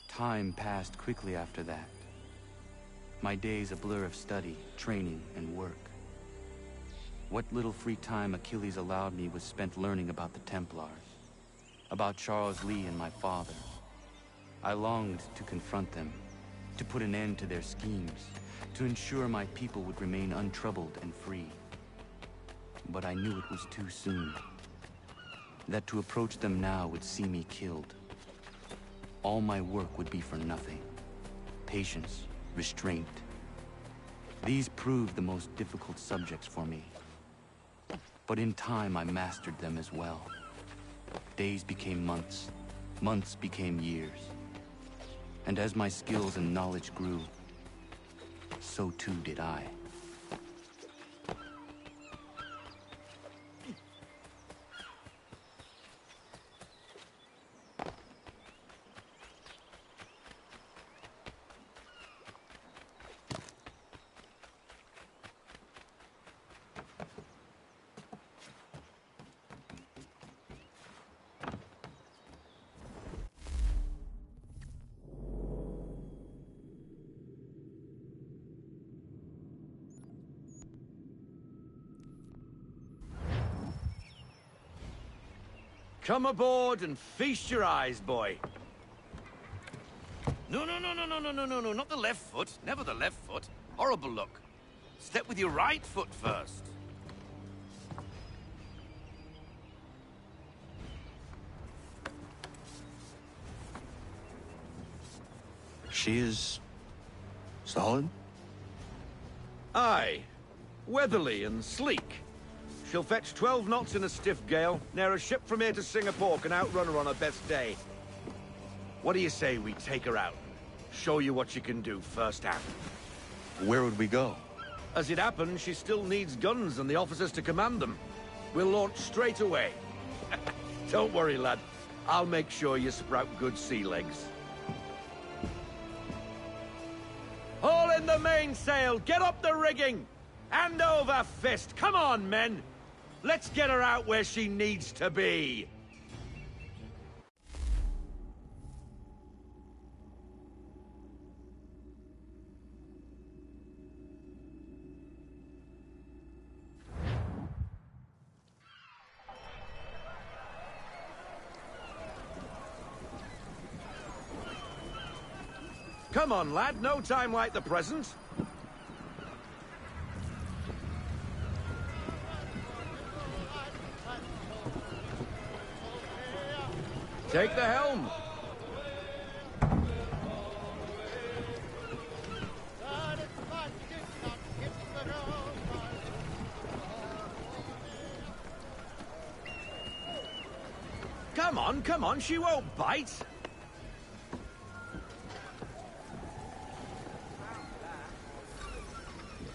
F: Time passed quickly after that. My days a blur of study, training, and work. What little free time Achilles allowed me was spent learning about the Templars, about Charles Lee and my father. I longed to confront them, to put an end to their schemes, to ensure my people would remain untroubled and free. But I knew it was too soon, that to approach them now would see me killed. All my work would be for nothing. Patience, restraint. These proved the most difficult subjects for me. But in time, I mastered them as well. Days became months. Months became years. And as my skills and knowledge grew, so too did I.
K: Come aboard and feast your eyes, boy. No, not the left foot. Never the left foot. Horrible look. Step with your right foot first.
F: She is... solid?
A: Aye. Weatherly and sleek. She'll fetch 12 knots in a stiff gale, near a ship from here to Singapore can outrun her on her best day. What do you say we take her out? Show you what she can do firsthand.
F: Where would we go?
A: As it happens, she still needs guns and the officers to command them. We'll launch straight away. Don't worry, lad. I'll make sure you sprout good sea legs. Haul in the mainsail! Get up the rigging! Hand over fist! Come on, men! Let's get her out where she needs to be! Come on, lad. No time like the present. Take the helm. Come on, she won't bite.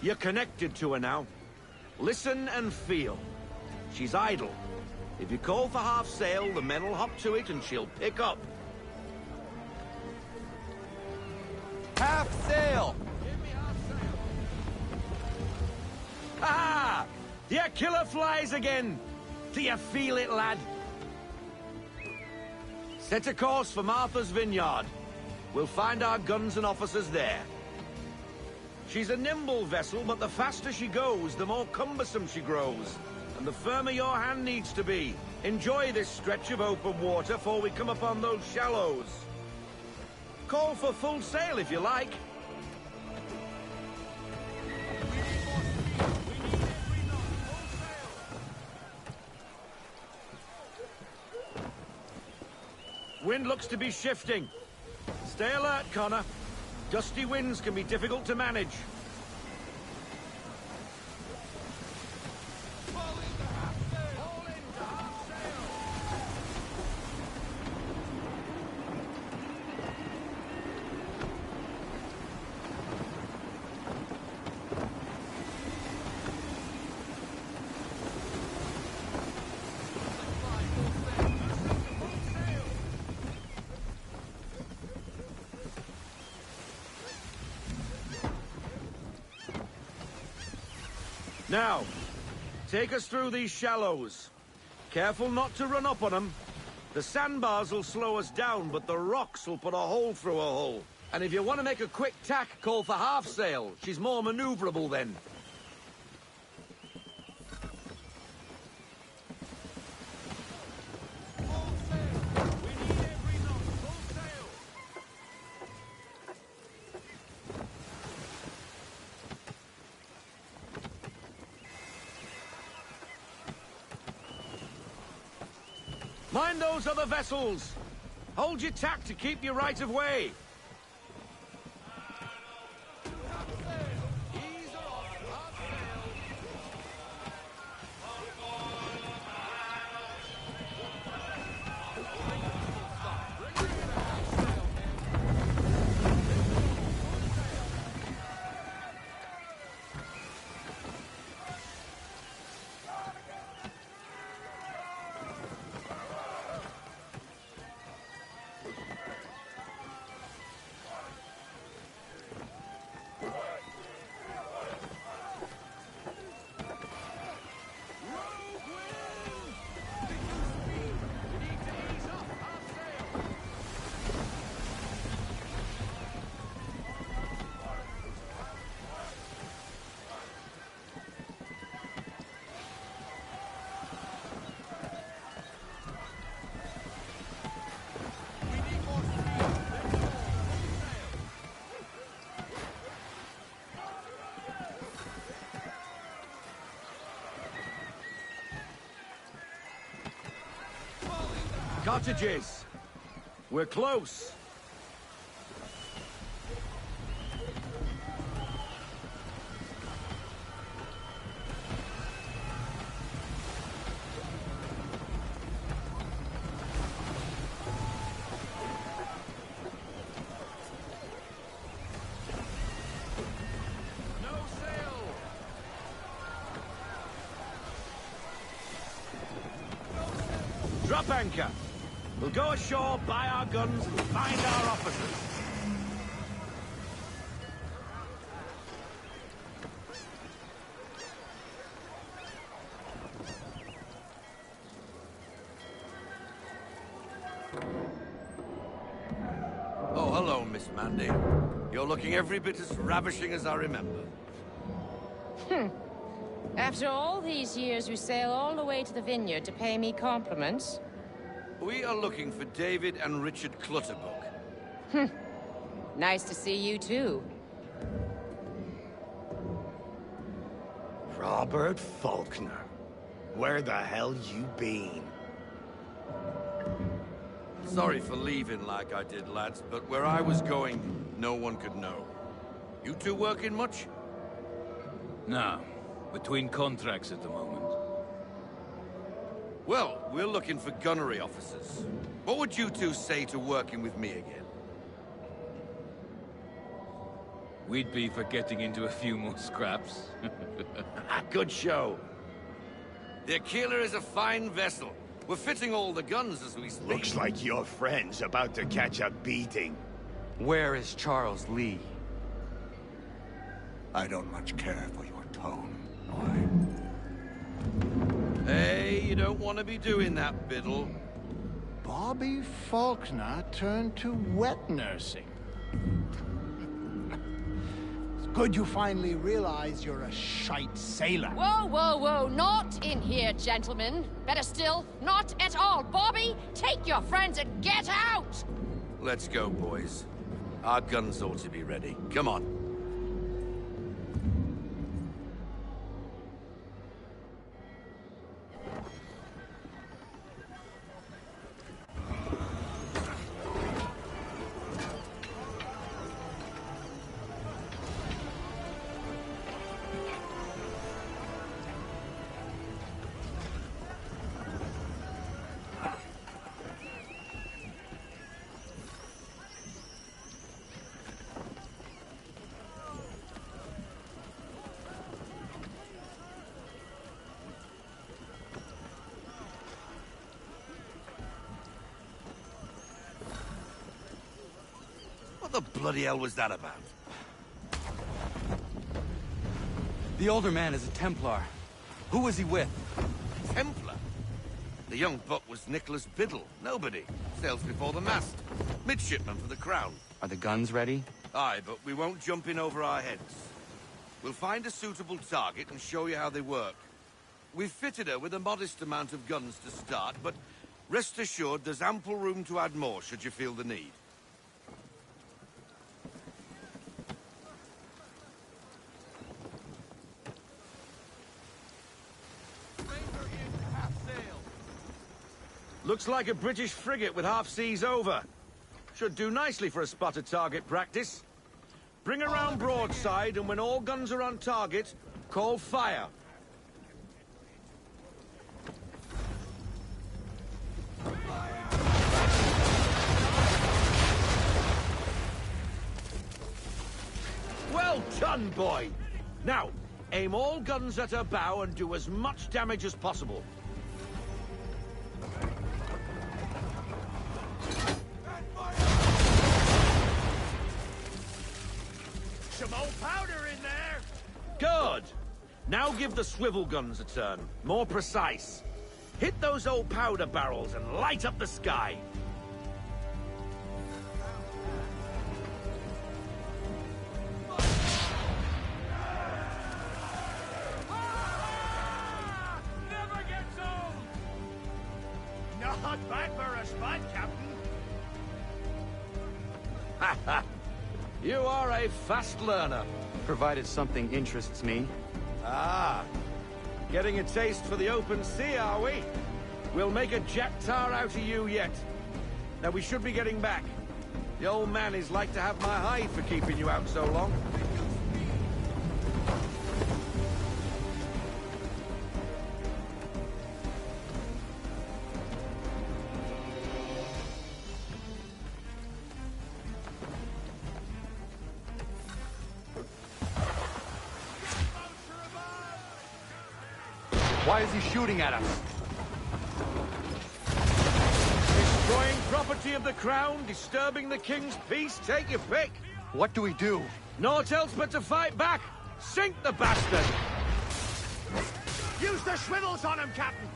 A: You're connected to her now. Listen and feel. She's idle. If you call for half sail, the men will hop to it and she'll pick up.
F: Half sail!
A: Ha! Your killer flies again! Do you feel it, lad? Set a course for Martha's Vineyard. We'll find our guns and officers there. She's a nimble vessel, but the faster she goes, the more cumbersome she grows. And the firmer your hand needs to be. Enjoy this stretch of open water before we come upon those shallows. Call for full sail if you like. Wind looks to be shifting. Stay alert, Connor. Gusty winds can be difficult to manage. Now, take us through these shallows. Careful not to run up on them. The sandbars will slow us down, but the rocks will put a hole through a hull. And if you want to make a quick tack, call for half sail. She's more maneuverable then. Mind those other vessels! Hold your tack to keep your right of way! Cottages. We're close. up anchor. We'll go ashore, buy our guns, and find our officers.
K: Oh, hello, Miss Mandy. You're looking every bit as ravishing as I remember.
C: After all these years, you sail all the way to the vineyard to pay me compliments?
K: We are looking for David and Richard Clutterbuck.
C: Nice to see you, too.
D: Robert Faulkner. Where the hell you been?
K: Sorry for leaving like I did, lads, but where I was going, no one could know. You two working much?
W: No. Between contracts at the moment.
K: Well, we're looking for gunnery officers. What would you two say to working with me again?
W: We'd be for getting into a few more scraps.
K: Good show. The Aquila is a fine vessel. We're fitting all the guns as we speak.
D: Looks like your friend's about to catch a beating.
F: Where is Charles Lee?
D: I don't much care for your tone.
K: Hey, you don't want to be doing that, Biddle.
D: Bobby Faulkner turned to wet nursing. It's good you finally realize you're a shite sailor.
C: Whoa, whoa, whoa, not in here, gentlemen. Better still, not at all. Bobby, take your friends and get out!
K: Let's go, boys. Our guns ought to be ready. Come on. What the bloody hell was that about?
F: The older man is a Templar. Who was he with?
K: Templar? The young buck was Nicholas Biddle. Nobody. Sails before the mast. Midshipman for the Crown.
F: Are the guns ready?
K: Aye, but we won't jump in over our heads. We'll find a suitable target and show you how they work. We've fitted her with a modest amount of guns to start, but rest assured there's ample room to add more should you feel the need.
A: Looks like a British frigate with half seas over. Should do nicely for a spotted target practice. Bring around broadside, and when all guns are on target, call fire. Well done, boy! Now, aim all guns at her bow and do as much damage as possible.
E: Some old powder in there!
A: Good! Now give the swivel guns a turn. More precise. Hit those old powder barrels and light up the sky.
E: Never gets old! Not bad for a spot, Captain.
A: Ha ha! You are a fast learner.
F: Provided something interests me.
A: Ah, getting a taste for the open sea, are we? We'll make a jack tar out of you yet. Now we should be getting back. The old man is like to have my hide for keeping you out so long.
F: Why is he shooting at us?
A: property of the crown, disturbing the king's peace, take your pick.
O: What do we do?
A: Naught else but to fight back. Sink the bastard!
E: Use the swivels on him, Captain!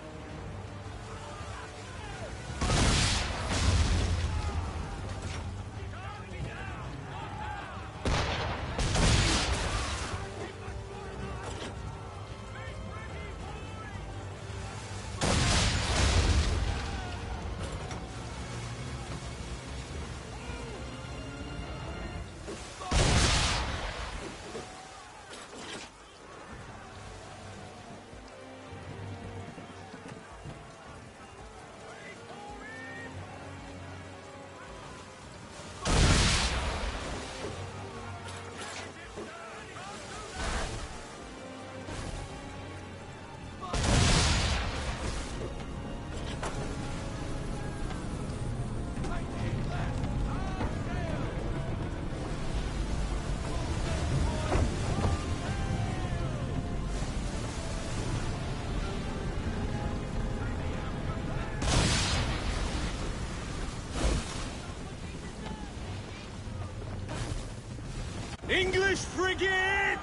A: English frigate!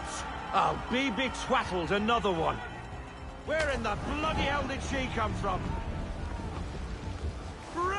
A: Oh, BB Twattle's another one. Where in the bloody hell did she come from? Brace!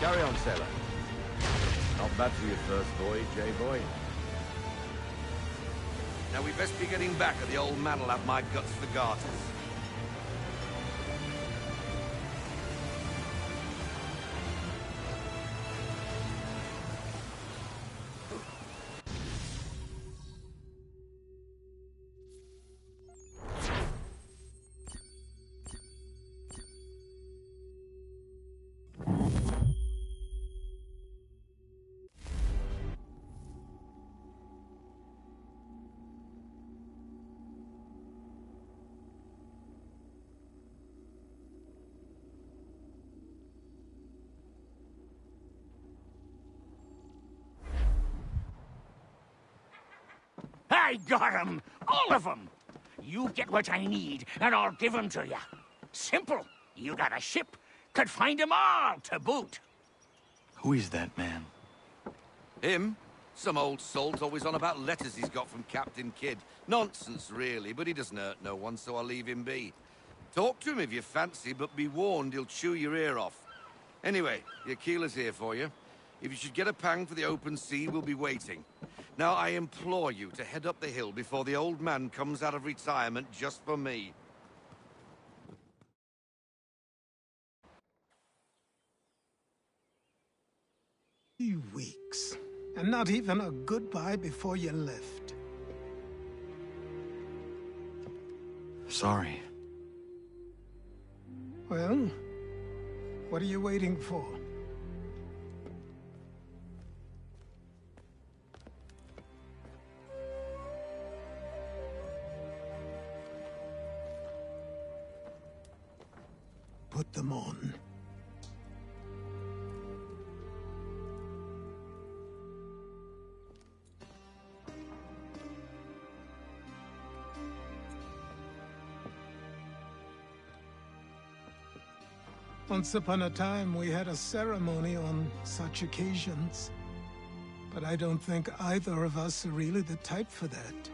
A: Carry on, sailor. Not bad for your first voyage, eh, boy?
K: Now we best be getting back, or the old man will have my guts for garters.
E: I got 'em! All of 'em! You get what I need, and I'll give 'em to you. Simple. You got a ship, could find 'em all to boot.
F: Who is that man?
K: Him? Some old salt always on about letters he's got from Captain Kidd. Nonsense, really, but he doesn't hurt no one, so I'll leave him be. Talk to him if you fancy, but be warned he'll chew your ear off. Anyway, your keeler's here for you. If you should get a pang for the open sea, we'll be waiting. Now, I implore you to head up the hill before the old man comes out of retirement just for me.
G: 3 weeks. And not even a goodbye before you left.
F: Sorry.
G: Well, what are you waiting for? Put them on. Once upon a time, we had a ceremony on such occasions. But I don't think either of us are really the type for that.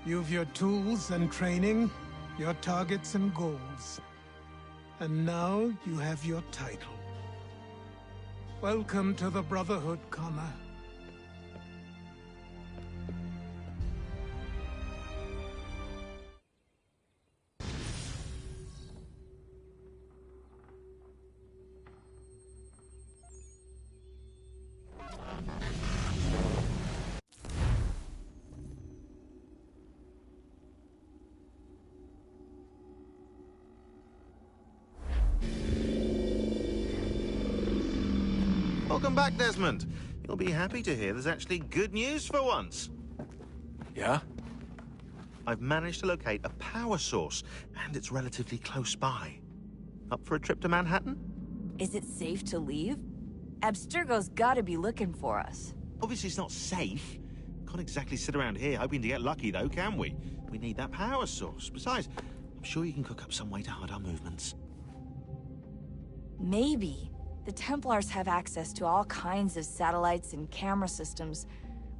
G: You've your tools and training, your targets and goals. And now you have your title. Welcome to the Brotherhood, Connor.
J: Welcome back, Desmond. You'll be happy to hear there's actually good news for once.
B: Yeah?
J: I've managed to locate a power source, and it's relatively close by. Up for a trip to Manhattan?
L: Is it safe to leave? Abstergo's gotta be looking for us.
J: Obviously it's not safe. Can't exactly sit around here hoping to get lucky, though, can we? We need that power source. Besides, I'm sure you can cook up some way to hide our movements.
L: Maybe. The Templars have access to all kinds of satellites and camera systems.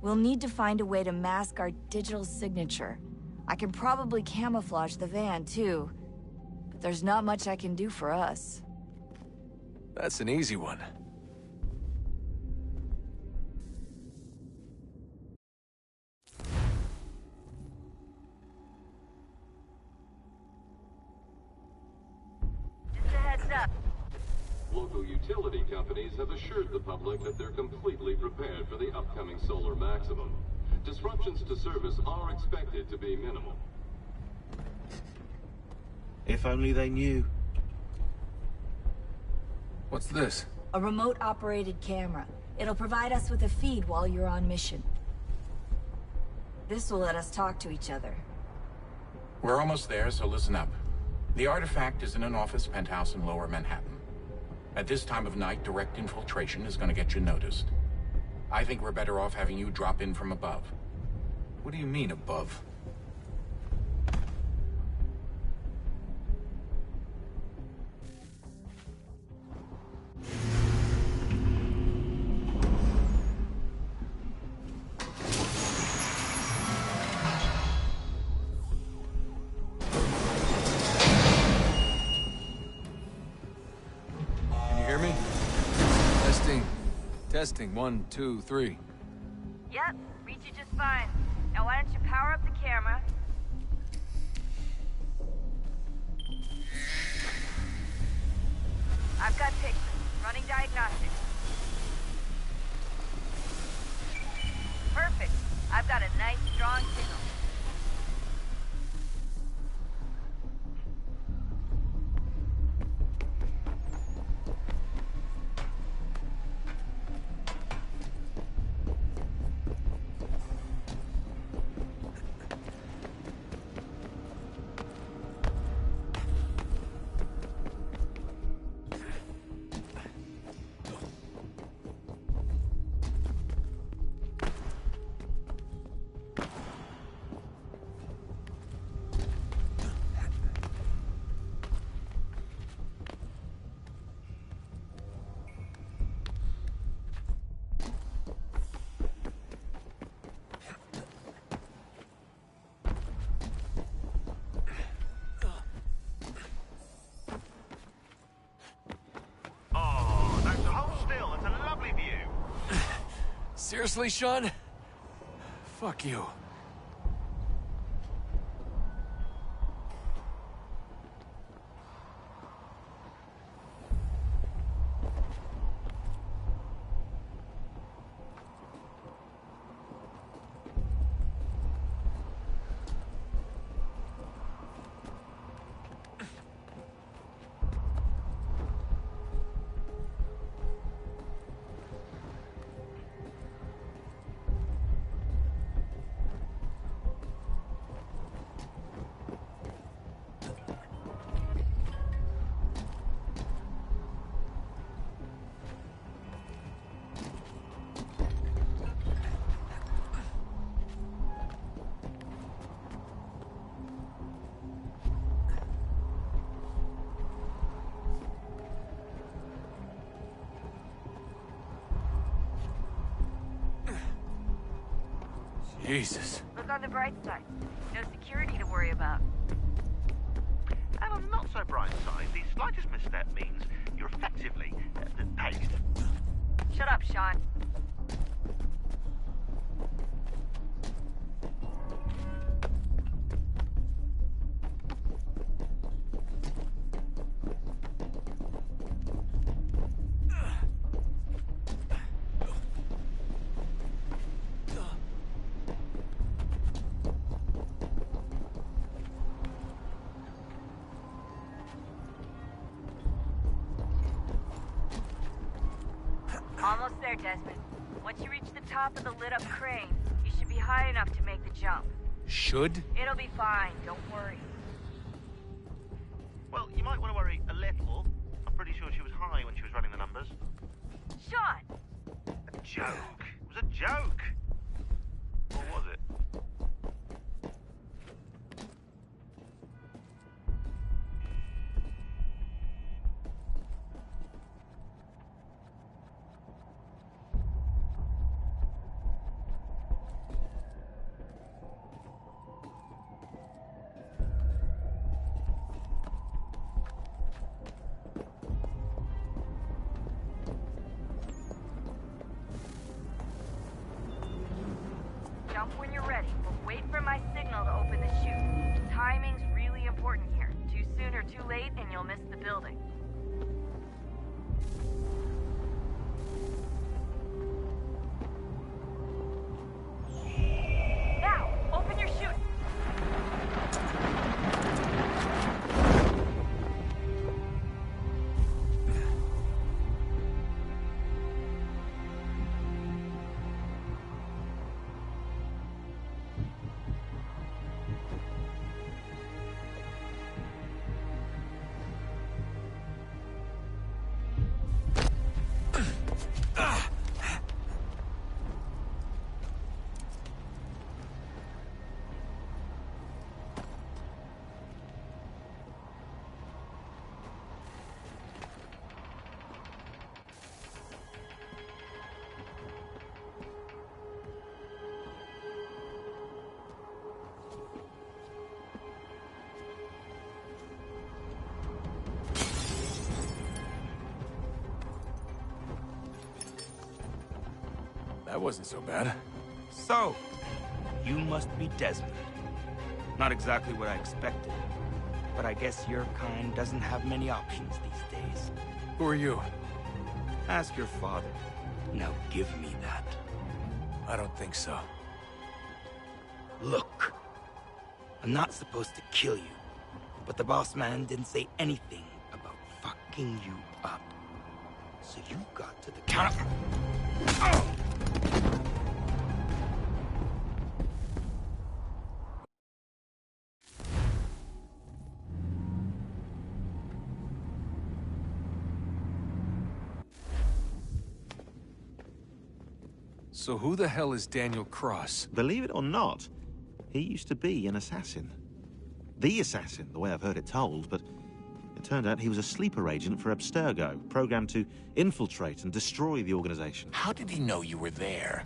L: We'll need to find a way to mask our digital signature. I can probably camouflage the van, too. But there's not much I can do for us.
N: That's an easy one.
L: Just a heads up.
X: Local utility companies have assured the public that they're completely prepared for the upcoming solar maximum. Disruptions to service are expected to be minimal.
J: If only they knew.
N: What's this?
L: A remote-operated camera. It'll provide us with a feed while you're on mission. This will let us talk to each other.
Y: We're almost there, so listen up. The artifact is in an office penthouse in Lower Manhattan. At this time of night, direct infiltration is going to get you noticed. I think we're better off having you drop in from above.
N: What do you mean, above? Testing, 1, 2, 3.
L: Yep, reach you just fine. Now why don't you power up the camera? I've got pictures. Running diagnostics. Perfect. I've got a nice, strong signal.
N: Seriously, Sean? Fuck you. Jesus.
L: Look on the bright side. No security to worry about.
J: And on the not so bright side, the slightest misstep means you're effectively paged.
L: Shut up, Sean. Almost there, Desmond. Once you reach the top of the lit-up crane, you should be high enough to make the jump.
N: Should?
L: It'll be fine, don't worry.
J: Well, you might want to worry a little. I'm pretty sure she was high when she was running the numbers.
L: Sean!
J: A joke. It was a joke. Or was it?
L: Jump when you're ready, but wait for my signal to open the chute. Timing's really important here. Too soon or too late, and you'll miss the building. Now, open your chute!
N: That wasn't so bad.
F: So, you must be Desmond. Not exactly what I expected, but I guess your kind doesn't have many options these days.
N: Who are you?
F: Ask your father. Now give me that.
N: I don't think so.
F: Look, I'm not supposed to kill you, but the boss man didn't say anything about fucking you up. So you got to the counter. Oh!
N: So who the hell is Daniel Cross?
J: Believe it or not, he used to be an assassin. The assassin, the way I've heard it told, but it turned out he was a sleeper agent for Abstergo, programmed to infiltrate and destroy the organization.
Y: How did he know you were there?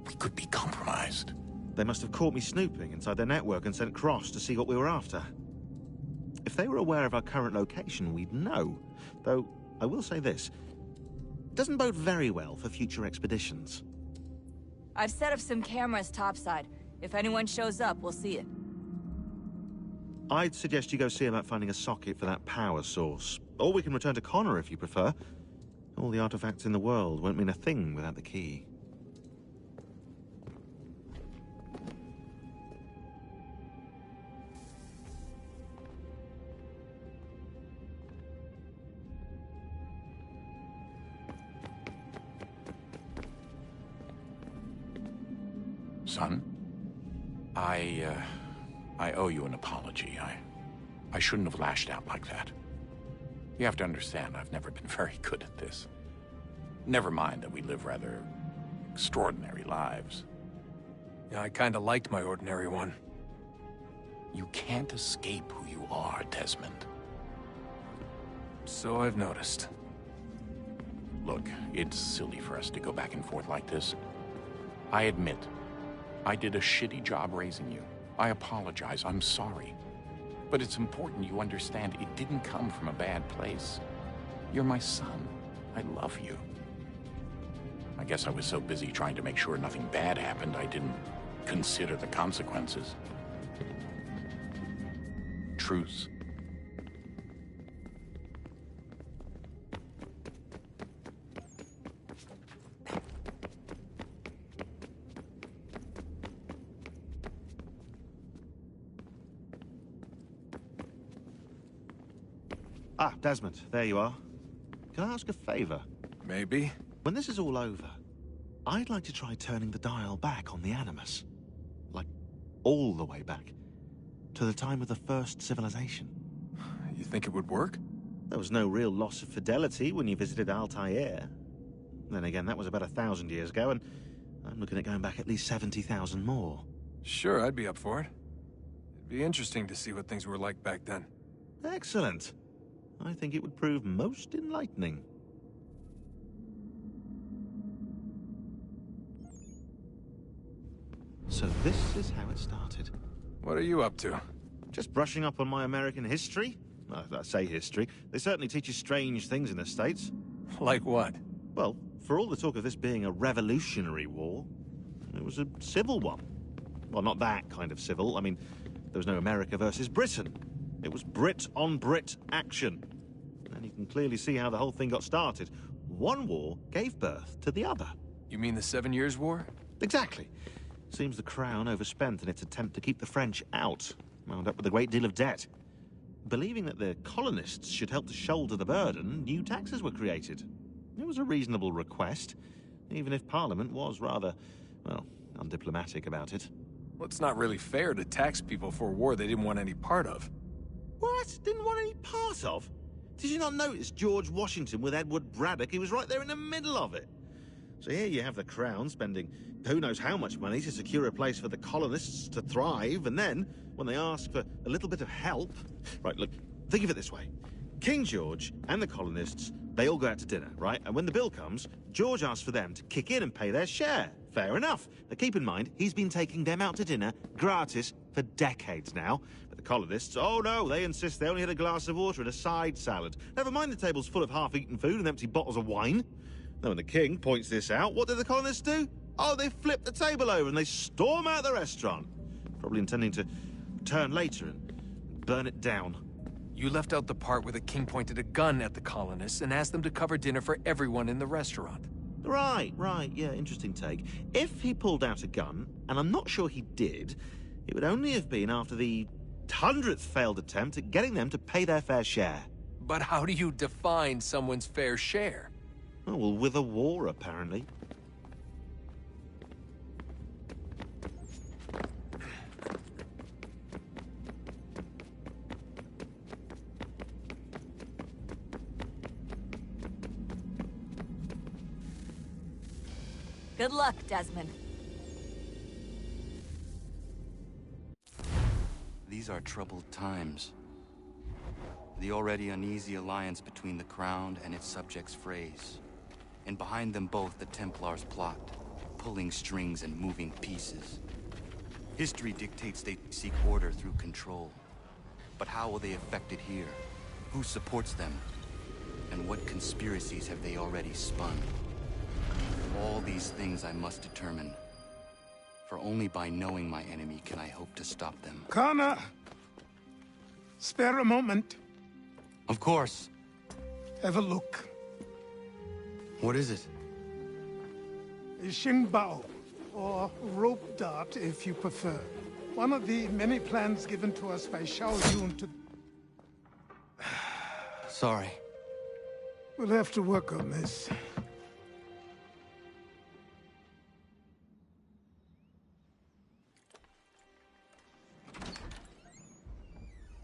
Y: We could be compromised.
J: They must have caught me snooping inside their network and sent Cross to see what we were after. If they were aware of our current location, we'd know. Though, I will say this, it doesn't bode very well for future expeditions.
L: I've set up some cameras topside. If anyone shows up, we'll see it.
J: I'd suggest you go see about finding a socket for that power source. Or we can return to Connor if you prefer. All the artifacts in the world won't mean a thing without the key.
Y: Son, I owe you an apology. I shouldn't have lashed out like that. You have to understand, I've never been very good at this. Never mind that we live rather extraordinary lives.
N: Yeah, I kinda liked my ordinary one.
Y: You can't escape who you are, Desmond.
N: So I've noticed.
Y: Look, it's silly for us to go back and forth like this. I admit, I did a shitty job raising you. I apologize, I'm sorry. But it's important you understand it didn't come from a bad place. You're my son. I love you. I guess I was so busy trying to make sure nothing bad happened, I didn't consider the consequences. Truce.
J: Ah, Desmond, there you are. Can I ask a favor?
N: Maybe.
J: When this is all over, I'd like to try turning the dial back on the Animus. Like, all the way back. To the time of the first civilization.
N: You think it would work?
J: There was no real loss of fidelity when you visited Altair. Then again, that was about 1,000 years ago, and I'm looking at going back at least 70,000 more.
N: Sure, I'd be up for it. It'd be interesting to see what things were like back then.
J: Excellent. I think it would prove most enlightening. So this is how it started.
N: What are you up to?
J: Just brushing up on my American history. Well, I say history. They certainly teach you strange things in the States.
N: Like what?
J: Well, for all the talk of this being a revolutionary war, it was a civil one. Well, not that kind of civil. I mean, there was no America versus Britain. It was Brit on Brit action. And you can clearly see how the whole thing got started. One war gave birth to the other.
N: You mean the 7 Years' War?
J: Exactly. Seems the Crown overspent in its attempt to keep the French out, wound up with a great deal of debt. Believing that the colonists should help to shoulder the burden, new taxes were created. It was a reasonable request, even if Parliament was rather, well, undiplomatic about it.
N: Well, it's not really fair to tax people for a war they didn't want any part of.
J: What? Didn't want any part of? Did you not notice George Washington with Edward Braddock? He was right there in the middle of it. So here you have the Crown spending who knows how much money to secure a place for the colonists to thrive, and then, when they ask for a little bit of help... Right, look, think of it this way. King George and the colonists, they all go out to dinner, right? And when the bill comes, George asks for them to kick in and pay their share. Fair enough. But keep in mind, he's been taking them out to dinner gratis for decades now. But the colonists, oh no, they insist they only had a glass of water and a side salad. Never mind the table's full of half-eaten food and empty bottles of wine. Now, when the king points this out, what do the colonists do? Oh, they flip the table over and they storm out the restaurant. Probably intending to return later and burn it down.
N: You left out the part where the king pointed a gun at the colonists and asked them to cover dinner for everyone in the restaurant.
J: Right, yeah, interesting take. If he pulled out a gun, and I'm not sure he did, it would only have been after the 100th failed attempt at getting them to pay their fair share.
N: But how do you define someone's fair share?
J: Oh, well, with a war, apparently.
L: Good luck, Desmond.
F: These are troubled times. The already uneasy alliance between the Crown and its subjects frays. And behind them both the Templars plot, pulling strings and moving pieces. History dictates they seek order through control. But how will they affect it here? Who supports them? And what conspiracies have they already spun? All these things I must determine. For only by knowing my enemy can I hope to stop them.
G: Connor! Spare a moment.
F: Of course.
G: Have a look.
F: What is it?
G: A Xingbao, or rope dart if you prefer. One of the many plans given to us by Xiao Yun to...
F: Sorry.
G: We'll have to work on this.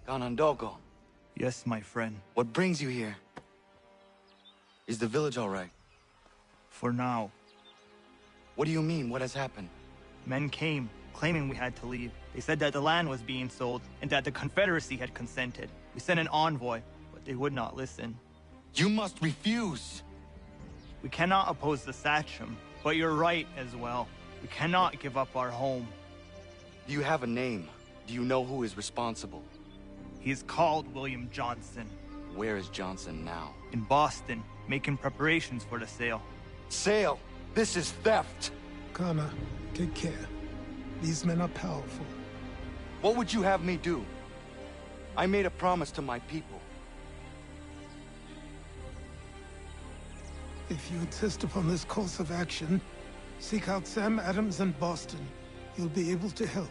F: Ganondogo.
M: Yes, my friend.
F: What brings you here? Is the village all right?
M: For now.
F: What do you mean? What has happened?
M: Men came, claiming we had to leave. They said that the land was being sold, and that the Confederacy had consented. We sent an envoy, but they would not listen.
F: You must refuse!
M: We cannot oppose the Sachem, but you're right as well. We cannot give up our home.
F: Do you have a name? Do you know who is responsible?
M: He is called William Johnson.
F: Where is Johnson now?
M: In Boston, making preparations for the sale.
F: Sale? This is theft!
G: Connor, take care. These men are powerful.
F: What would you have me do? I made a promise to my people.
G: If you insist upon this course of action, seek out Sam Adams in Boston. He'll be able to help.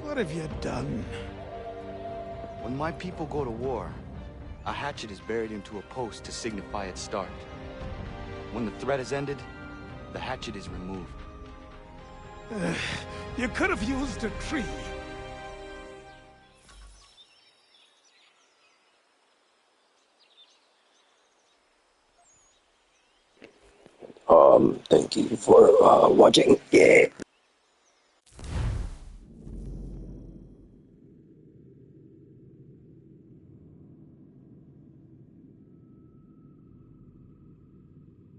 G: What have you done?
F: When my people go to war, a hatchet is buried into a post to signify its start. When the threat is ended, the hatchet is removed.
G: You could have used a tree.
P: Thank you for watching. Yeah.